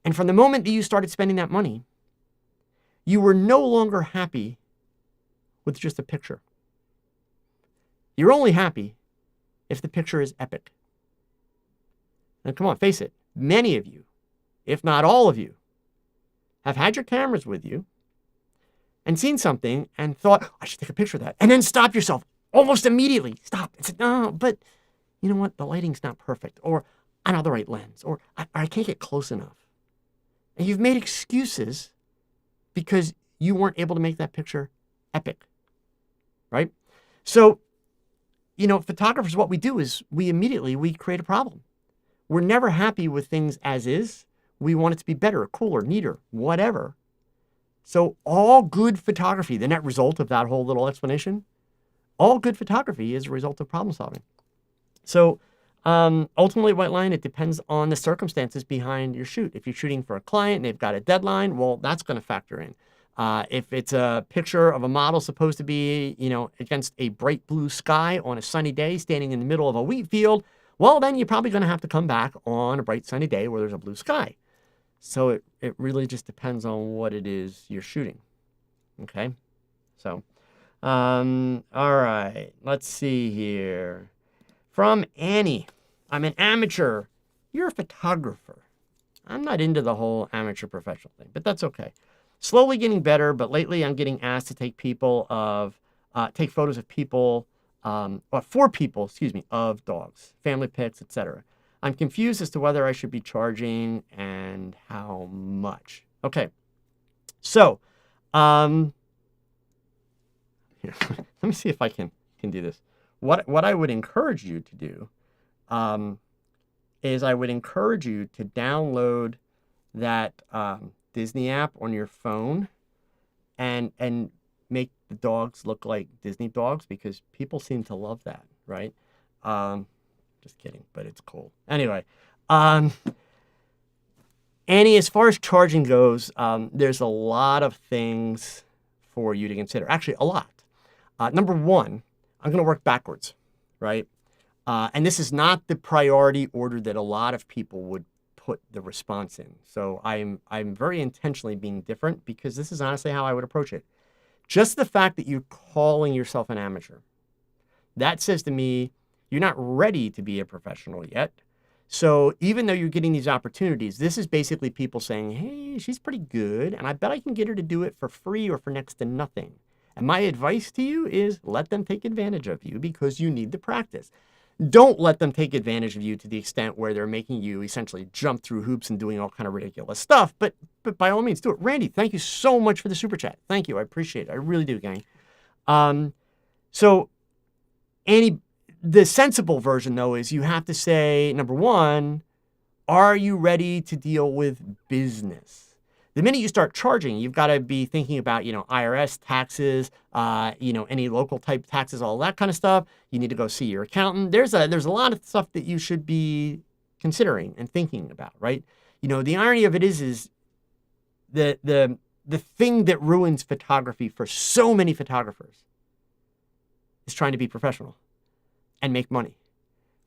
And from the moment that you started spending that money, you were no longer happy with just a picture. You're only happy if the picture is epic. And come on, face it. Many of you, if not all of you, have had your cameras with you and seen something and thought, I should take a picture of that. And then stop yourself almost immediately. Stop and say, no, but you know what? The lighting's not perfect. Or I don't have the right lens. Or I can't get close enough. And you've made excuses because you weren't able to make that picture epic. Right? So, photographers, what we do is we create a problem. We're never happy with things as is. We want it to be better, cooler, neater, whatever. So all good photography, the net result of that whole little explanation, all good photography is a result of problem solving. So ultimately, White Lion, it depends on the circumstances behind your shoot. If you're shooting for a client and they've got a deadline, well, that's going to factor in. If it's a picture of a model supposed to be, against a bright blue sky on a sunny day, standing in the middle of a wheat field, well, then you're probably going to have to come back on a bright sunny day where there's a blue sky. So it really just depends on what it is you're shooting. Okay? So, all right. Let's see here. From Annie. I'm an amateur. You're a photographer. I'm not into the whole amateur professional thing, but that's okay. Slowly getting better, but lately I'm getting asked to take photos of people, for people, of dogs, family pics, etc. I'm confused as to whether I should be charging and how much. Okay, so here, let me see if I can do this. What I would encourage you to do is I would encourage you to download that Disney app on your phone and make the dogs look like Disney dogs, because people seem to love that, right? Just kidding, but it's cool. Anyway, Annie, as far as charging goes, there's a lot of things for you to consider. Actually, a lot. Number one, I'm going to work backwards, right? And this is not the priority order that a lot of people would put the response in. So I'm very intentionally being different, because this is honestly how I would approach it. Just the fact that you're calling yourself an amateur, that says to me, you're not ready to be a professional yet. So even though you're getting these opportunities, this is basically people saying, hey, she's pretty good, and I bet I can get her to do it for free or for next to nothing. And my advice to you is let them take advantage of you because you need the practice. Don't let them take advantage of you to the extent where they're making you essentially jump through hoops and doing all kind of ridiculous stuff. But by all means, do it. Randy, thank you so much for the super chat. Thank you. I appreciate it. I really do, gang. So the sensible version, though, is you have to say, number one, are you ready to deal with business? The minute you start charging, you've got to be thinking about, IRS taxes, any local type taxes, all that kind of stuff. You need to go see your accountant. There's a lot of stuff that you should be considering and thinking about, right? The irony of it is the thing that ruins photography for so many photographers is trying to be professional and make money,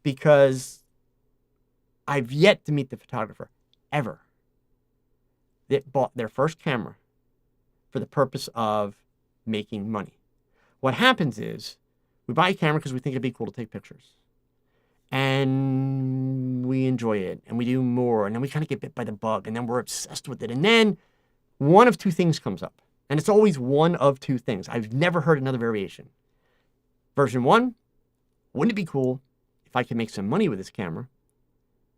because I've yet to meet the photographer ever that bought their first camera for the purpose of making money. What happens is we buy a camera because we think it'd be cool to take pictures. And we enjoy it and we do more. And then we kind of get bit by the bug and then we're obsessed with it. And then one of two things comes up. And it's always one of two things. I've never heard another variation. Version one, wouldn't it be cool if I could make some money with this camera?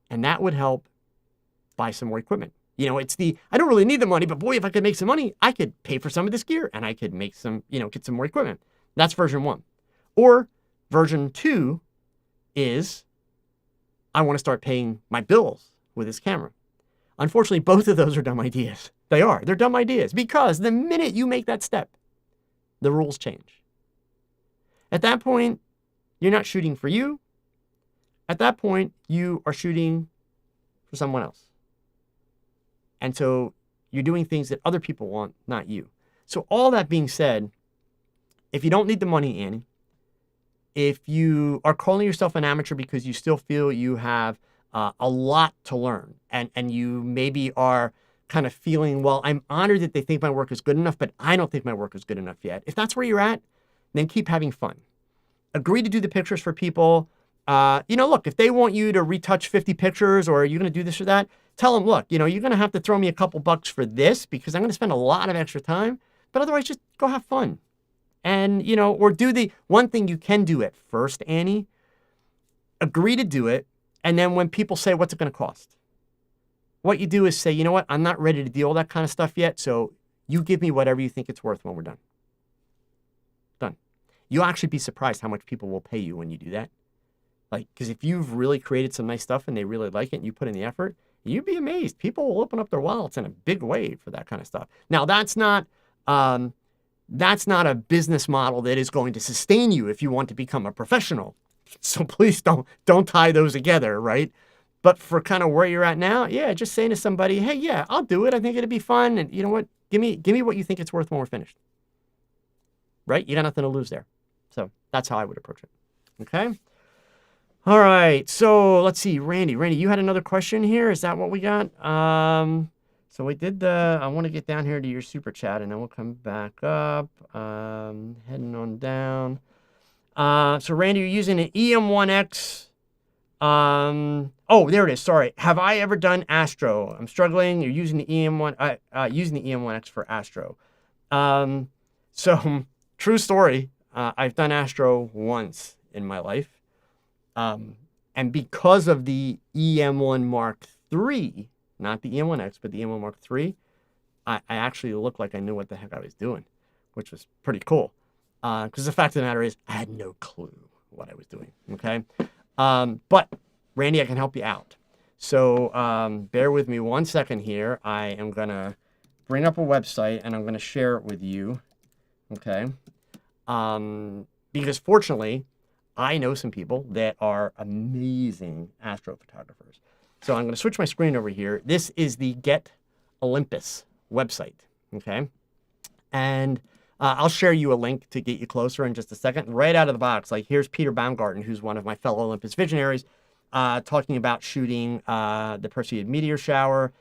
And that would help buy some more equipment. I don't really need the money, but boy, if I could make some money, I could pay for some of this gear and I could make some, get some more equipment. That's version one. Or version two is I want to start paying my bills with this camera. Unfortunately, both of those are dumb ideas. They're dumb ideas because the minute you make that step, the rules change. At that point, you're not shooting for you. At that point, you are shooting for someone else. And so you're doing things that other people want, not you. So all that being said, if you don't need the money, Annie, if you are calling yourself an amateur because you still feel you have a lot to learn and you maybe are kind of feeling, well, I'm honored that they think my work is good enough, but I don't think my work is good enough yet. If that's where you're at, then keep having fun. Agree to do the pictures for people. Look, if they want you to retouch 50 pictures or you're going to do this or that, tell them, look, you're going to have to throw me a couple bucks for this because I'm going to spend a lot of extra time, but otherwise just go have fun. And, or do the one thing you can do at first, Annie, agree to do it. And then when people say, what's it going to cost? What you do is say, you know what, I'm not ready to deal with that kind of stuff yet. So you give me whatever you think it's worth when we're done. Done. You'll actually be surprised how much people will pay you when you do that. Because if you've really created some nice stuff and they really like it and you put in the effort, you'd be amazed. People will open up their wallets in a big way for that kind of stuff. Now, that's not a business model that is going to sustain you if you want to become a professional. So please don't tie those together, right? But for kind of where you're at now, yeah, just saying to somebody, hey, yeah, I'll do it. I think it'd be fun. And you know what? Give me what you think it's worth when we're finished. Right? You got nothing to lose there. So that's how I would approach it. Okay? All right, so let's see, Randy, you had another question here. Is that what we got? So we did I want to get down here to your super chat and then we'll come back up. Heading on down. So Randy, you're using an EM1X. There it is. Sorry. Have I ever done Astro? I'm struggling. You're using the using the EM1X for Astro. So true story. I've done Astro once in my life. And because of the EM1 Mark III, not the EM1X, but the EM1 Mark III, I actually looked like I knew what the heck I was doing, which was pretty cool. Because the fact of the matter is, I had no clue what I was doing, okay? But, Randy, I can help you out. So, bear with me one second here. I am going to bring up a website, and I'm going to share it with you, okay? Because, fortunately, I know some people that are amazing astrophotographers. So I'm going to switch my screen over here. This is the Get Olympus website, okay? And I'll share you a link to get you closer in just a second. Right out of the box, here's Peter Baumgarten, who's one of my fellow Olympus visionaries, talking about shooting the Perseid meteor shower.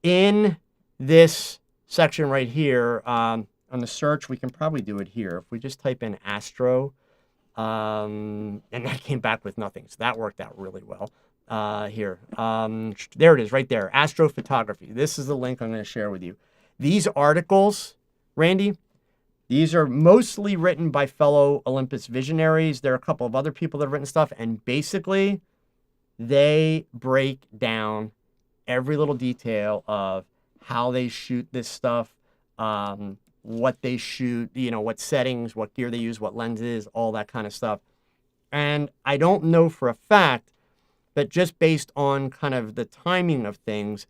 In this section right here, on the search, we can probably do it here. If we just type in Astro, and that came back with nothing. So that worked out really well. Here. There it is right there. Astrophotography. This is the link I'm going to share with you. These articles, Randy, These are mostly written by fellow Olympus visionaries. There are a couple of other people that have written stuff, and basically they break down every little detail of how they shoot this stuff, what they shoot, what settings, what gear they use, what lenses, all that kind of stuff. And I don't know for a fact, but just based on kind of the timing of things,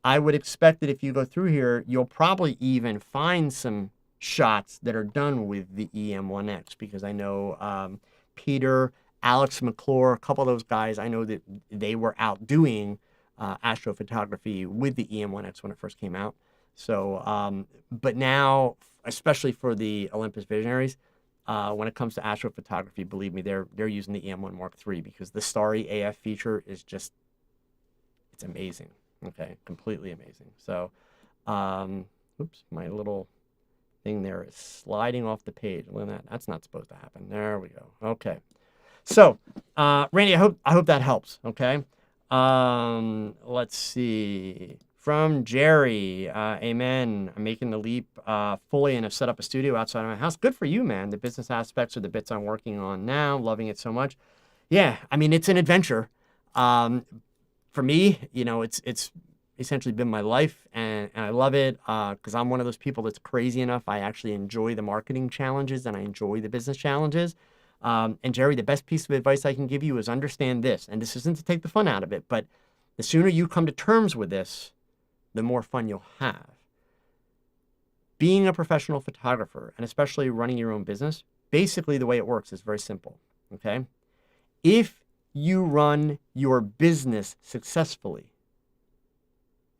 I would expect that if you go through here, you'll probably even find some shots that are done with the EM1X, because I know Peter, Alex McClure, a couple of those guys, I know that they were out doing astrophotography with the EM1X when it first came out. So, but now, especially for the Olympus visionaries, when it comes to astrophotography, believe me, they're using the EM1 Mark III, because the Starry AF feature is just, it's amazing. Okay, completely amazing. So, oops, my little thing there is sliding off the page. Look at that. That's not supposed to happen. There we go. Okay. So, Randy, I hope that helps. Okay. Let's see. From Jerry, amen. I'm making the leap fully and have set up a studio outside of my house. Good for you, man. The business aspects are the bits I'm working on now. Loving it so much. Yeah, I mean, it's an adventure. For me, it's essentially been my life, and I love it because I'm one of those people that's crazy enough. I actually enjoy the marketing challenges and I enjoy the business challenges. And Jerry, the best piece of advice I can give you is understand this, and this isn't to take the fun out of it, but the sooner you come to terms with this, the more fun you'll have. Being a professional photographer, and especially running your own business, basically the way it works is very simple, okay? If you run your business successfully,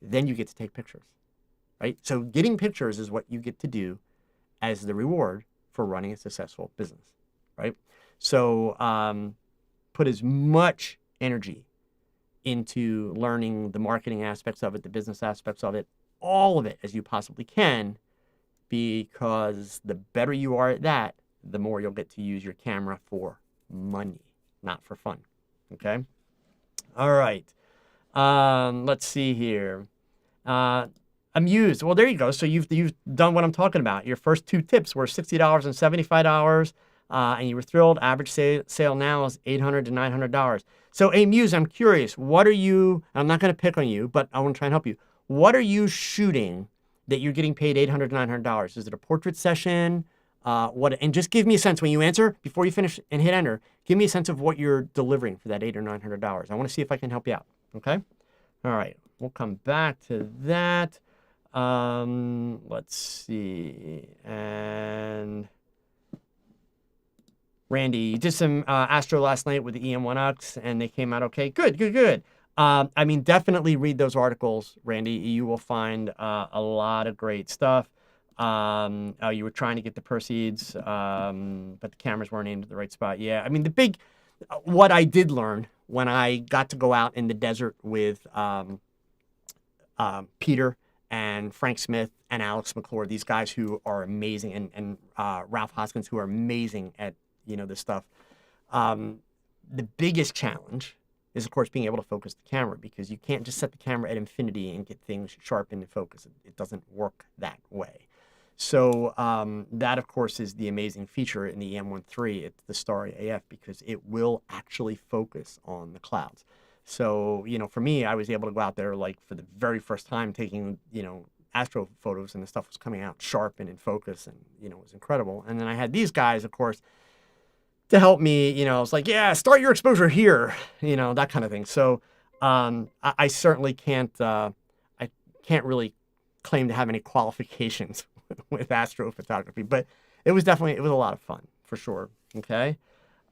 then you get to take pictures, right? So getting pictures is what you get to do as the reward for running a successful business, right? So put as much energy into learning the marketing aspects of it, the business aspects of it, all of it as you possibly can, because the better you are at that, the more you'll get to use your camera for money, not for fun, okay? All right. Let's see here. Amused. Well, there you go. So you've done what I'm talking about. Your first two tips were $60 and $75, and you were thrilled. Average sale now is $800 to $900. So, Muse, I'm curious. What are you? I'm not going to pick on you, but I want to try and help you. What are you shooting that you're getting paid $800 to $900? Is it a portrait session? What? And just give me a sense when you answer before you finish and hit enter. Give me a sense of what you're delivering for that $800 or $900. I want to see if I can help you out. Okay. All right. We'll come back to that. Let's see. And Randy, you did some Astro last night with the EM1X, and they came out okay. Good. I mean, definitely read those articles, Randy. You will find a lot of great stuff. You were trying to get the proceeds, but the cameras weren't aimed at the right spot. Yeah, I mean, what I did learn when I got to go out in the desert with Peter and Frank Smith and Alex McClure, these guys who are amazing, and Ralph Hoskins, who are amazing at this stuff. The biggest challenge is, of course, being able to focus the camera, because you can't just set the camera at infinity and get things sharp into focus. It doesn't work that way. So that, of course, is the amazing feature in the EM1 III. It's the Starry AF, because it will actually focus on the clouds. So, for me, I was able to go out there like for the very first time taking, astro photos, and the stuff was coming out sharp and in focus, and, it was incredible. And then I had these guys, of course, to help me. I was like, yeah, start your exposure here, that kind of thing. So I certainly can't really claim to have any qualifications with astrophotography, but it was a lot of fun for sure. Okay.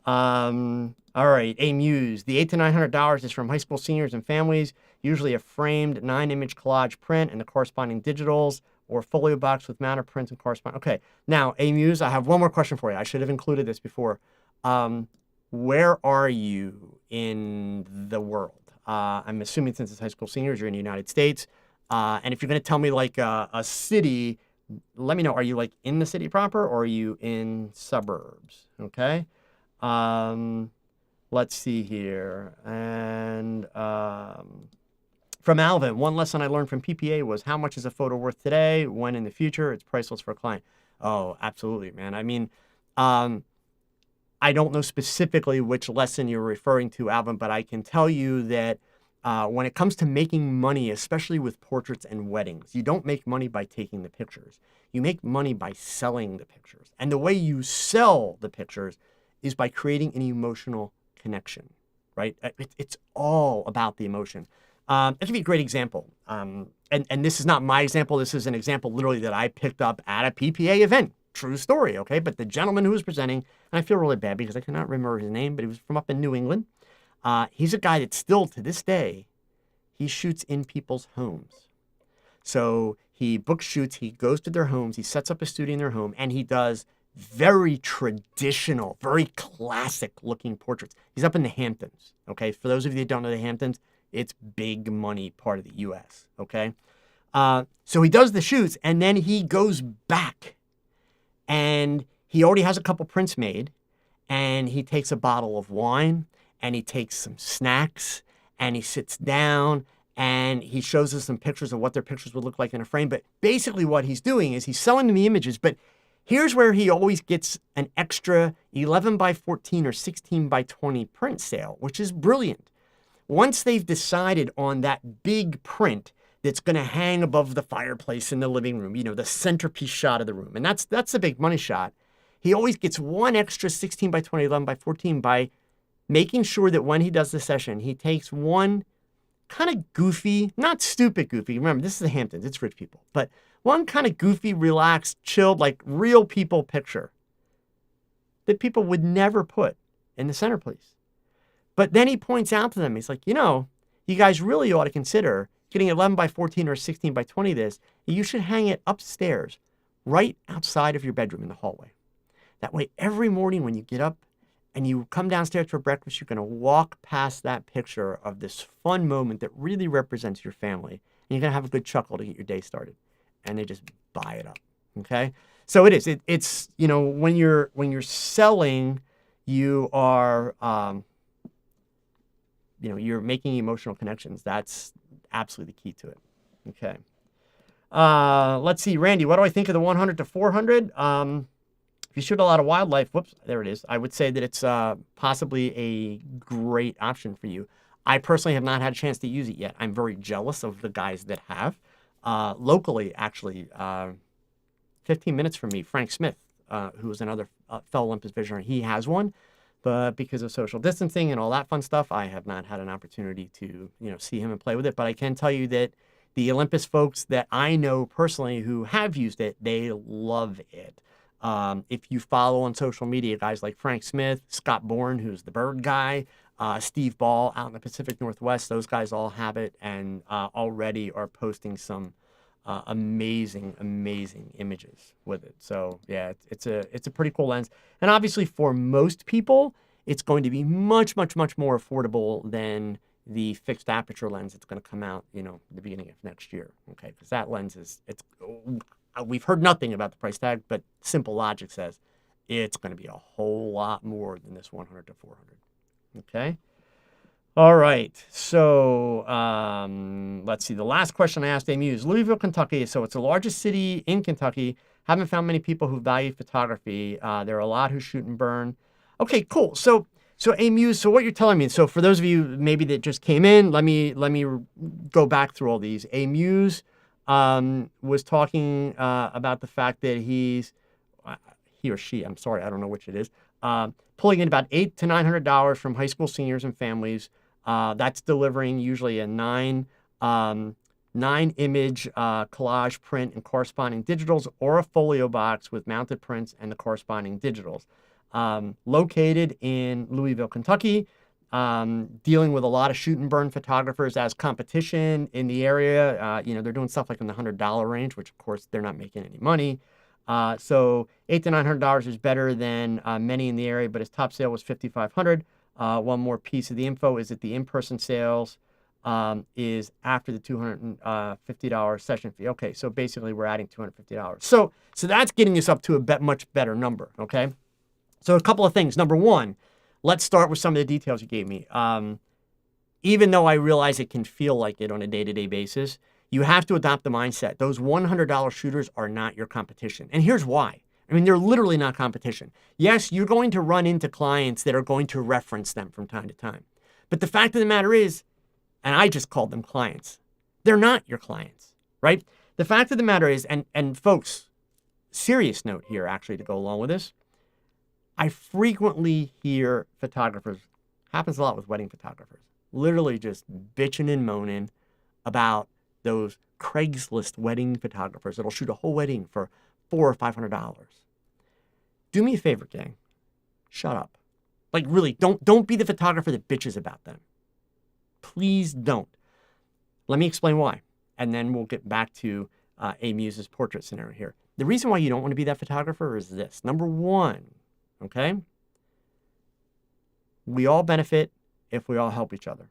All right. Muse, the $800 to $900 is from high school seniors and families, usually a framed 9-image collage print and the corresponding digitals, or folio box with mounted prints and corresponding. Okay. Now, Muse, I have one more question for you. I should have included this before. Where are you in the world? I'm assuming since it's high school seniors, you're in the United States. And if you're going to tell me like a city, let me know. Are you like in the city proper, or are you in suburbs? Okay. Let's see here. And from Alvin, one lesson I learned from PPA was, how much is a photo worth today? When in the future? It's priceless for a client. Oh, absolutely, man. I mean, I don't know specifically which lesson you're referring to, Alvin, but I can tell you that when it comes to making money, especially with portraits and weddings, you don't make money by taking the pictures. You make money by selling the pictures. And the way you sell the pictures is by creating an emotional connection, right? It's all about the emotion. I'll give you a great example. And this is not my example. This is an example literally that I picked up at a PPA event. True story, okay? But the gentleman who was presenting, and I feel really bad because I cannot remember his name, but he was from up in New England. He's a guy that still, to this day, he shoots in people's homes. So he books shoots, he goes to their homes, he sets up a studio in their home, and he does very traditional, very classic looking portraits. He's up in the Hamptons, okay? For those of you that don't know the Hamptons, it's big money part of the U.S., okay? So he does the shoots, and then he goes back, and he already has a couple prints made, and he takes a bottle of wine, and he takes some snacks, and he sits down, and he shows us some pictures of what their pictures would look like in a frame. But basically what he's doing is he's selling them the images, but here's where he always gets an extra 11 by 14 or 16 by 20 print sale, which is brilliant. Once they've decided on that big print that's going to hang above the fireplace in the living room, you know, the centerpiece shot of the room, and that's the big money shot, he always gets one extra 16 by 20, 11 by 14 by making sure that when he does the session, he takes one kind of goofy, not stupid goofy. Remember, this is the Hamptons, it's rich people, but one kind of goofy, relaxed, chilled, like real people picture that people would never put in the centerpiece. But then he points out to them, he's like, you know, you guys really ought to consider getting 11 by 14 or 16 by 20 this. You should hang it upstairs, right outside of your bedroom in the hallway. That way, every morning when you get up and you come downstairs for breakfast, you're going to walk past that picture of this fun moment that really represents your family. And you're going to have a good chuckle to get your day started. And they just buy it up. Okay? So it is. It's, you know, when you're selling, you are, you know, you're making emotional connections. That's absolutely the key to it. Okay. Let's see, Randy, what do I think of the 100 to 400? If you shoot a lot of wildlife, whoops, there it is. I would say that it's possibly a great option for you. I personally have not had a chance to use it yet. I'm very jealous of the guys that have. Locally, actually, 15 minutes from me, Frank Smith, who is another fellow Olympus visionary, he has one. But because of social distancing and all that fun stuff, I have not had an opportunity to, you know, see him and play with it. But I can tell you that the Olympus folks that I know personally who have used it, they love it. If you follow on social media, guys like Frank Smith, Scott Bourne, who's the bird guy, Steve Ball out in the Pacific Northwest, those guys all have it and already are posting some amazing images with it. So yeah, it's a pretty cool lens. And obviously for most people, it's going to be much more affordable than the fixed aperture lens that's going to come out, you know, the beginning of next year. Okay, because that lens we've heard nothing about the price tag, but simple logic says it's going to be a whole lot more than this 100 to 400. Okay. All right. So let's see. The last question I asked Amy is Louisville, Kentucky. So it's the largest city in Kentucky. Haven't found many people who value photography. There are a lot who shoot and burn. Okay, cool. So Amy, so what you're telling me, so for those of you maybe that just came in, let me go back through all these. Amuse was talking about the fact that he or she, I'm sorry, I don't know which it is, pulling in about $800 to $900 from high school seniors and families. That's delivering usually a nine image collage print and corresponding digitals, or a folio box with mounted prints and the corresponding digitals. Located in Louisville, Kentucky, dealing with a lot of shoot and burn photographers as competition in the area. You know, they're doing stuff like in the $100 range, which of course they're not making any money. So $800 to $900 is better than many in the area, but his top sale was $5,500. One more piece of the info is that the in-person sales is after the $250 session fee. Okay, so basically we're adding $250. So that's getting us up to a much better number, okay? So a couple of things. Number one, let's start with some of the details you gave me. Even though I realize it can feel like it on a day-to-day basis, you have to adopt the mindset. Those $100 shooters are not your competition. And here's why. I mean, they're literally not competition. Yes, you're going to run into clients that are going to reference them from time to time. But the fact of the matter is, and I just called them clients, they're not your clients, right? The fact of the matter is, and folks, serious note here actually to go along with this, I frequently hear photographers, happens a lot with wedding photographers, literally just bitching and moaning about those Craigslist wedding photographers that'll shoot a whole wedding for $400 or $500. Do me a favor, gang. Shut up. Like really, don't be the photographer that bitches about them. Please don't. Let me explain why. And then we'll get back to A Muse's portrait scenario here. The reason why you don't want to be that photographer is this. Number one, okay? We all benefit if we all help each other.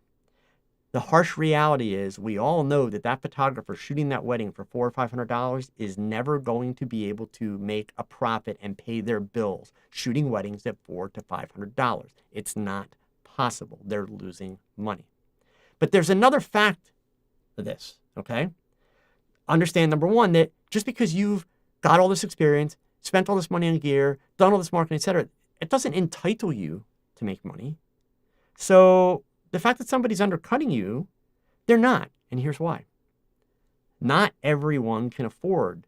The harsh reality is we all know that that photographer shooting that wedding for $400 or $500 is never going to be able to make a profit and pay their bills shooting weddings at $400 to $500. It's not possible. They're losing money. But there's another fact to this, okay? Understand, number one, that just because you've got all this experience, spent all this money on gear, done all this marketing, etc., it doesn't entitle you to make money. So the fact that somebody's undercutting you, they're not. And here's why. Not everyone can afford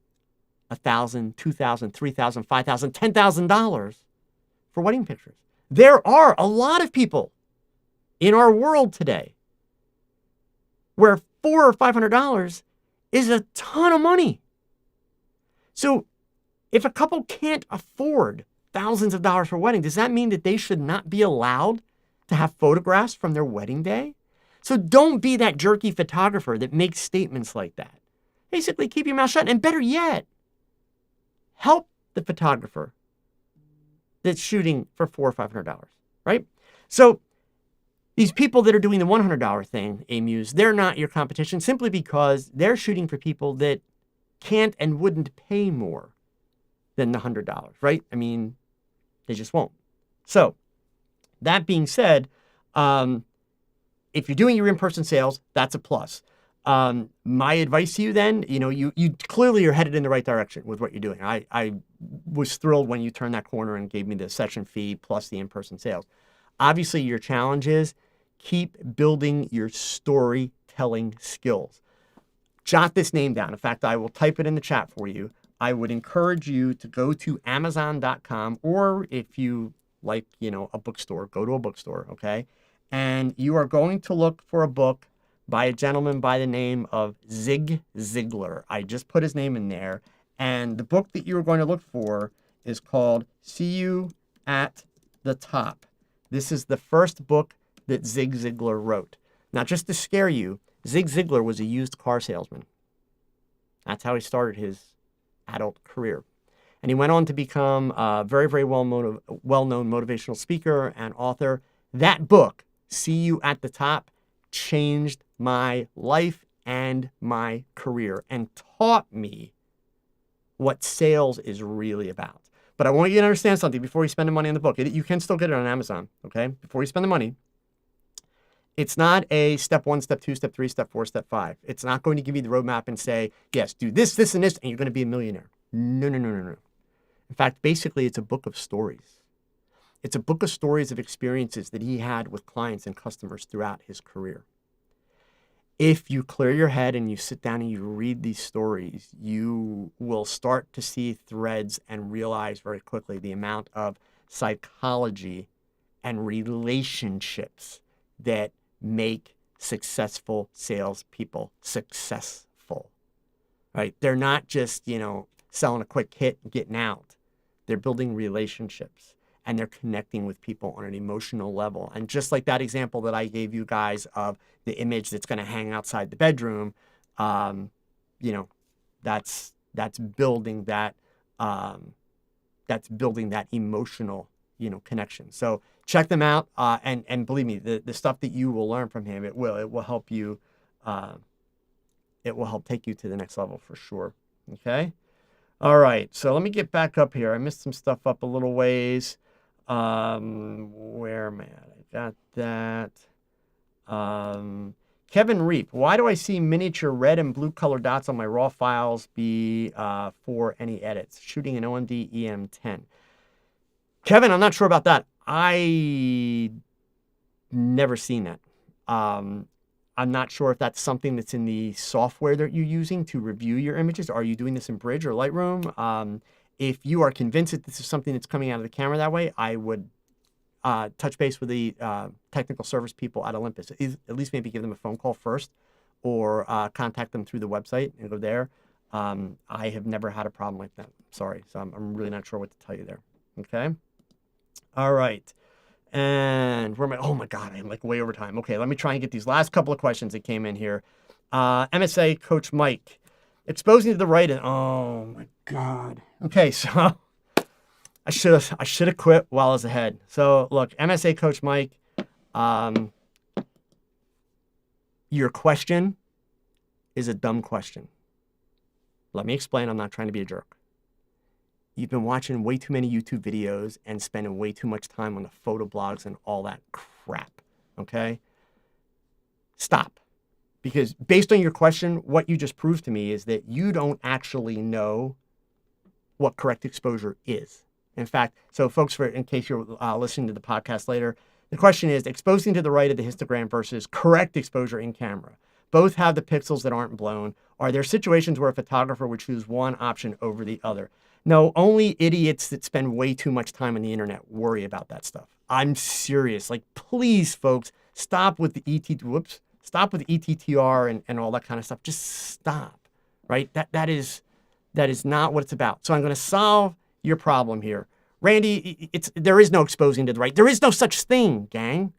$1,000, $2,000, $3,000, $5,000, $10,000 for wedding pictures. There are a lot of people in our world today where $400 or $500 is a ton of money. So if a couple can't afford thousands of dollars for a wedding, does that mean that they should not be allowed to have photographs from their wedding day? So don't be that jerky photographer that makes statements like that. Basically, keep your mouth shut. And better yet, help the photographer that's shooting for $400 or $500, right? So these people that are doing the $100 thing, A-Muse, they're not your competition simply because they're shooting for people that can't and wouldn't pay more than the $100, right? I mean, they just won't. So that being said, if you're doing your in-person sales, that's a plus. My advice to you then, you clearly are headed in the right direction with what you're doing. I was thrilled when you turned that corner and gave me the session fee plus the in-person sales. Obviously, your challenge is keep building your storytelling skills. Jot this name down. In fact, I will type it in the chat for you. I would encourage you to go to Amazon.com, or if you like, a bookstore, go to a bookstore, okay? And you are going to look for a book by a gentleman by the name of Zig Ziglar. I just put his name in there. And the book that you're going to look for is called See You at the Top. This is the first book that Zig Ziglar wrote. Now, just to scare you, Zig Ziglar was a used car salesman. That's how he started his adult career. And he went on to become a very, very well-known motivational speaker and author. That book, See You at the Top, changed my life and my career and taught me what sales is really about. But I want you to understand something before you spend the money on the book. You can still get it on Amazon, okay? Before you spend the money, it's not a step 1, step 2, step 3, step 4, step 5. It's not going to give you the roadmap and say, yes, do this, this, and this, and you're going to be a millionaire. No. In fact, basically, it's a book of stories. It's a book of stories of experiences that he had with clients and customers throughout his career. If you clear your head and you sit down and you read these stories, you will start to see threads and realize very quickly the amount of psychology and relationships that make successful salespeople successful, right? They're not just, selling a quick hit and getting out. They're building relationships and they're connecting with people on an emotional level. And just like that example that I gave you guys of the image that's going to hang outside the bedroom, that's building that emotional, connection. So check them out. And believe me, the stuff that you will learn from him, it will help you. It will help take you to the next level for sure. Okay. All right. So let me get back up here. I missed some stuff up a little ways. Where am I at? I got that. Kevin Reap, why do I see miniature red and blue color dots on my raw files for any edits? Shooting an OMD EM10. Kevin, I'm not sure about that. I never seen that. I'm not sure if that's something that's in the software that you're using to review your images. Are you doing this in Bridge or Lightroom? If you are convinced that this is something that's coming out of the camera that way, I would touch base with the technical service people at Olympus. At least maybe give them a phone call first, or contact them through the website and go there. I have never had a problem like that. Sorry. So I'm really not sure what to tell you there. Okay. All right. And where am I? Oh my God, I'm like way over time. Okay, let me try and get these last couple of questions that came in here. MSA Coach Mike, exposing to the right. Oh my God. Okay, so I should have quit while I was ahead. So look, MSA Coach Mike, your question is a dumb question. Let me explain. I'm not trying to be a jerk. You've been watching way too many YouTube videos and spending way too much time on the photo blogs and all that crap, okay? Stop. Because based on your question, what you just proved to me is that you don't actually know what correct exposure is. In fact, so folks, in case you're listening to the podcast later, the question is exposing to the right of the histogram versus correct exposure in camera. Both have the pixels that aren't blown. Are there situations where a photographer would choose one option over the other? No, only idiots that spend way too much time on the internet worry about that stuff. I'm serious. Like, please, folks, stop with the stop with ETTR and all that kind of stuff. Just stop, right? That is not what it's about. So I'm going to solve your problem here. Randy, there is no exposing to the right. There is no such thing, gang.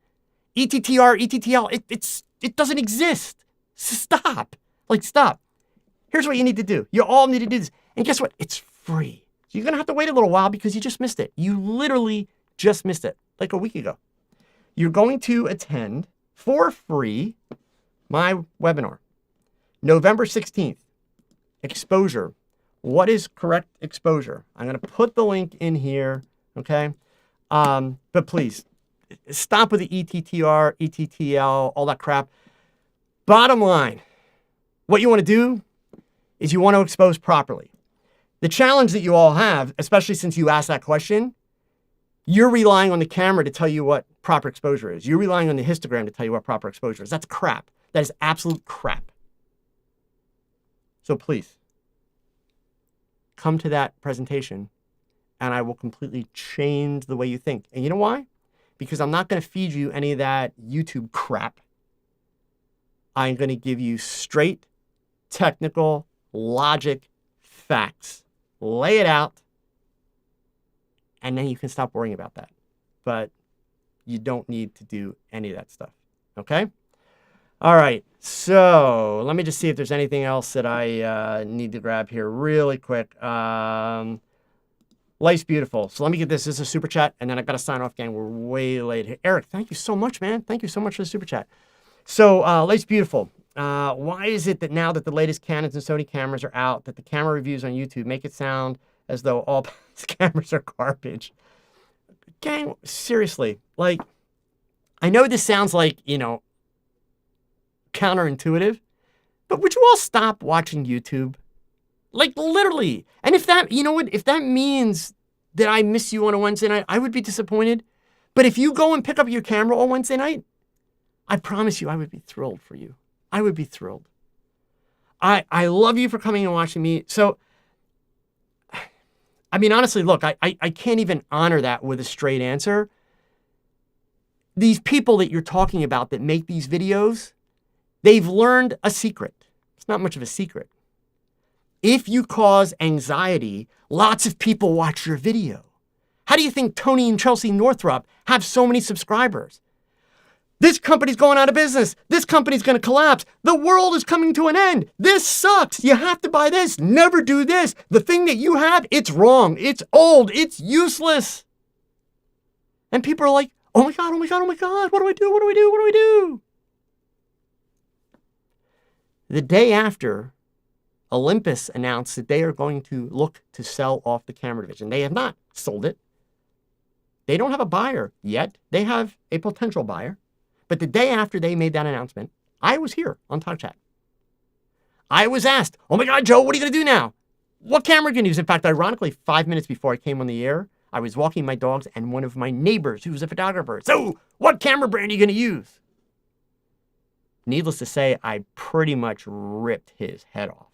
ETTR, ETTL, it doesn't exist. Stop. Like, stop. Here's what you need to do. You all need to do this. And guess what? It's free. So you're going to have to wait a little while because you just missed it. You literally just missed it, like a week ago. You're going to attend for free my webinar, November 16th, exposure. What is correct exposure? I'm going to put the link in here, okay? But please, stop with the ETTR, ETTL, all that crap. Bottom line, what you want to do is you want to expose properly. The challenge that you all have, especially since you asked that question, you're relying on the camera to tell you what proper exposure is. You're relying on the histogram to tell you what proper exposure is. That's crap. That is absolute crap. So please, come to that presentation and I will completely change the way you think. And you know why? Because I'm not going to feed you any of that YouTube crap. I'm going to give you straight, technical, logic, facts. Lay it out, and then you can stop worrying about that. But you don't need to do any of that stuff, okay? All right, so let me just see if there's anything else that I need to grab here really quick. Life's beautiful. So let me get this. This is a super chat, and then I've got to sign off, gang. We're way late here. Eric, thank you so much, man. Thank you so much for the super chat. So life's beautiful. Why is it that now that the latest Canons and Sony cameras are out, that the camera reviews on YouTube make it sound as though all cameras are garbage? Gang, seriously, like, I know this sounds like, counterintuitive, but would you all stop watching YouTube? Like, literally. And if that, if that means that I miss you on a Wednesday night, I would be disappointed. But if you go and pick up your camera on Wednesday night, I promise you I would be thrilled for you. I would be thrilled. I love you for coming and watching me. So, I mean, honestly, look, I can't even honor that with a straight answer. These people that you're talking about that make these videos, they've learned a secret. It's not much of a secret. If you cause anxiety, lots of people watch your video. How do you think Tony and Chelsea Northrup have so many subscribers? This company's going out of business. This company's going to collapse. The world is coming to an end. This sucks. You have to buy this. Never do this. The thing that you have, it's wrong. It's old. It's useless. And people are like, oh my God, oh my God, oh my God. What do I do? What do I do? What do I do? The day after, Olympus announced that they are going to look to sell off the camera division. They have not sold it. They don't have a buyer yet. They have a potential buyer. But the day after they made that announcement, I was here on TOGCHAT. I was asked, oh my God, Joe, what are you going to do now? What camera are you going to use? In fact, ironically, 5 minutes before I came on the air, I was walking my dogs and one of my neighbors, who's a photographer, so what camera brand are you going to use? Needless to say, I pretty much ripped his head off.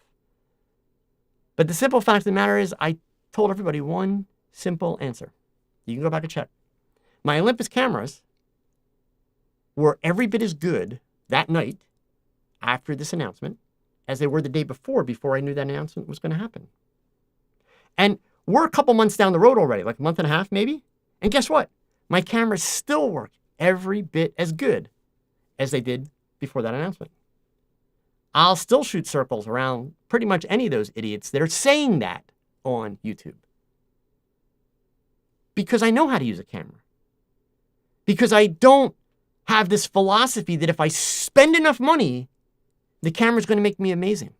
But the simple fact of the matter is I told everybody one simple answer. You can go back and check. My Olympus cameras were every bit as good that night after this announcement as they were the day before I knew that announcement was going to happen. And we're a couple months down the road already, like a month and a half maybe. And guess what? My cameras still work every bit as good as they did before that announcement. I'll still shoot circles around pretty much any of those idiots that are saying that on YouTube. Because I know how to use a camera. Because I don't have this philosophy that if I spend enough money, the camera's going to make me amazing.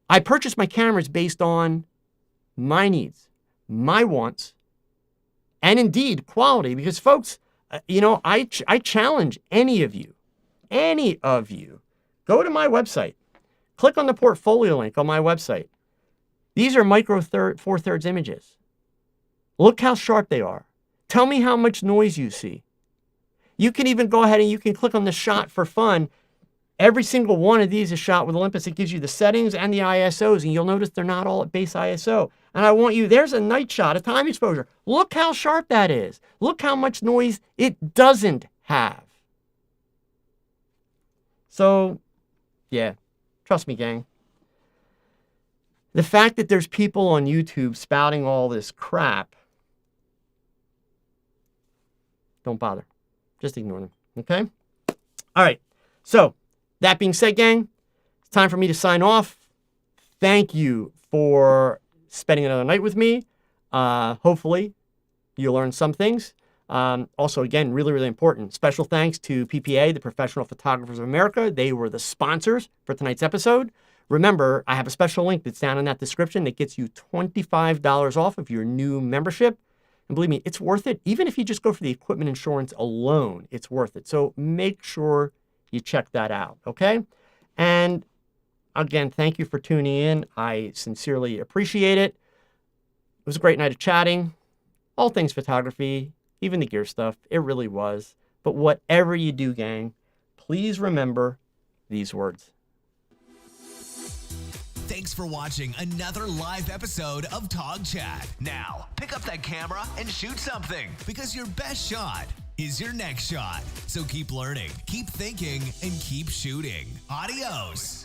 I purchase my cameras based on my needs, my wants, and indeed quality. Because folks, I challenge any of you, go to my website, click on the portfolio link on my website. These are micro 4/3 images. Look how sharp they are. Tell me how much noise you see. You can even go ahead and you can click on the shot for fun. Every single one of these is shot with Olympus. It gives you the settings and the ISOs, and you'll notice they're not all at base ISO. And I want you, there's a night shot, a time exposure. Look how sharp that is. Look how much noise it doesn't have. So, yeah, trust me, gang. The fact that there's people on YouTube spouting all this crap, don't bother. Just ignore them, okay? All right, so that being said, gang, it's time for me to sign off. Thank you for spending another night with me. Hopefully, you learned some things. Also, again, really, really important. Special thanks to PPA, the Professional Photographers of America. They were the sponsors for tonight's episode. Remember, I have a special link that's down in that description that gets you $25 off of your new membership. And believe me, it's worth it. Even if you just go for the equipment insurance alone, it's worth it. So make sure you check that out, okay? And again, thank you for tuning in. I sincerely appreciate it. It was a great night of chatting. All things photography, even the gear stuff. It really was. But whatever you do, gang, please remember these words. Thanks for watching another live episode of TOGCHAT. Now, pick up that camera and shoot something, because your best shot is your next shot. So keep learning, keep thinking, and keep shooting. Adios.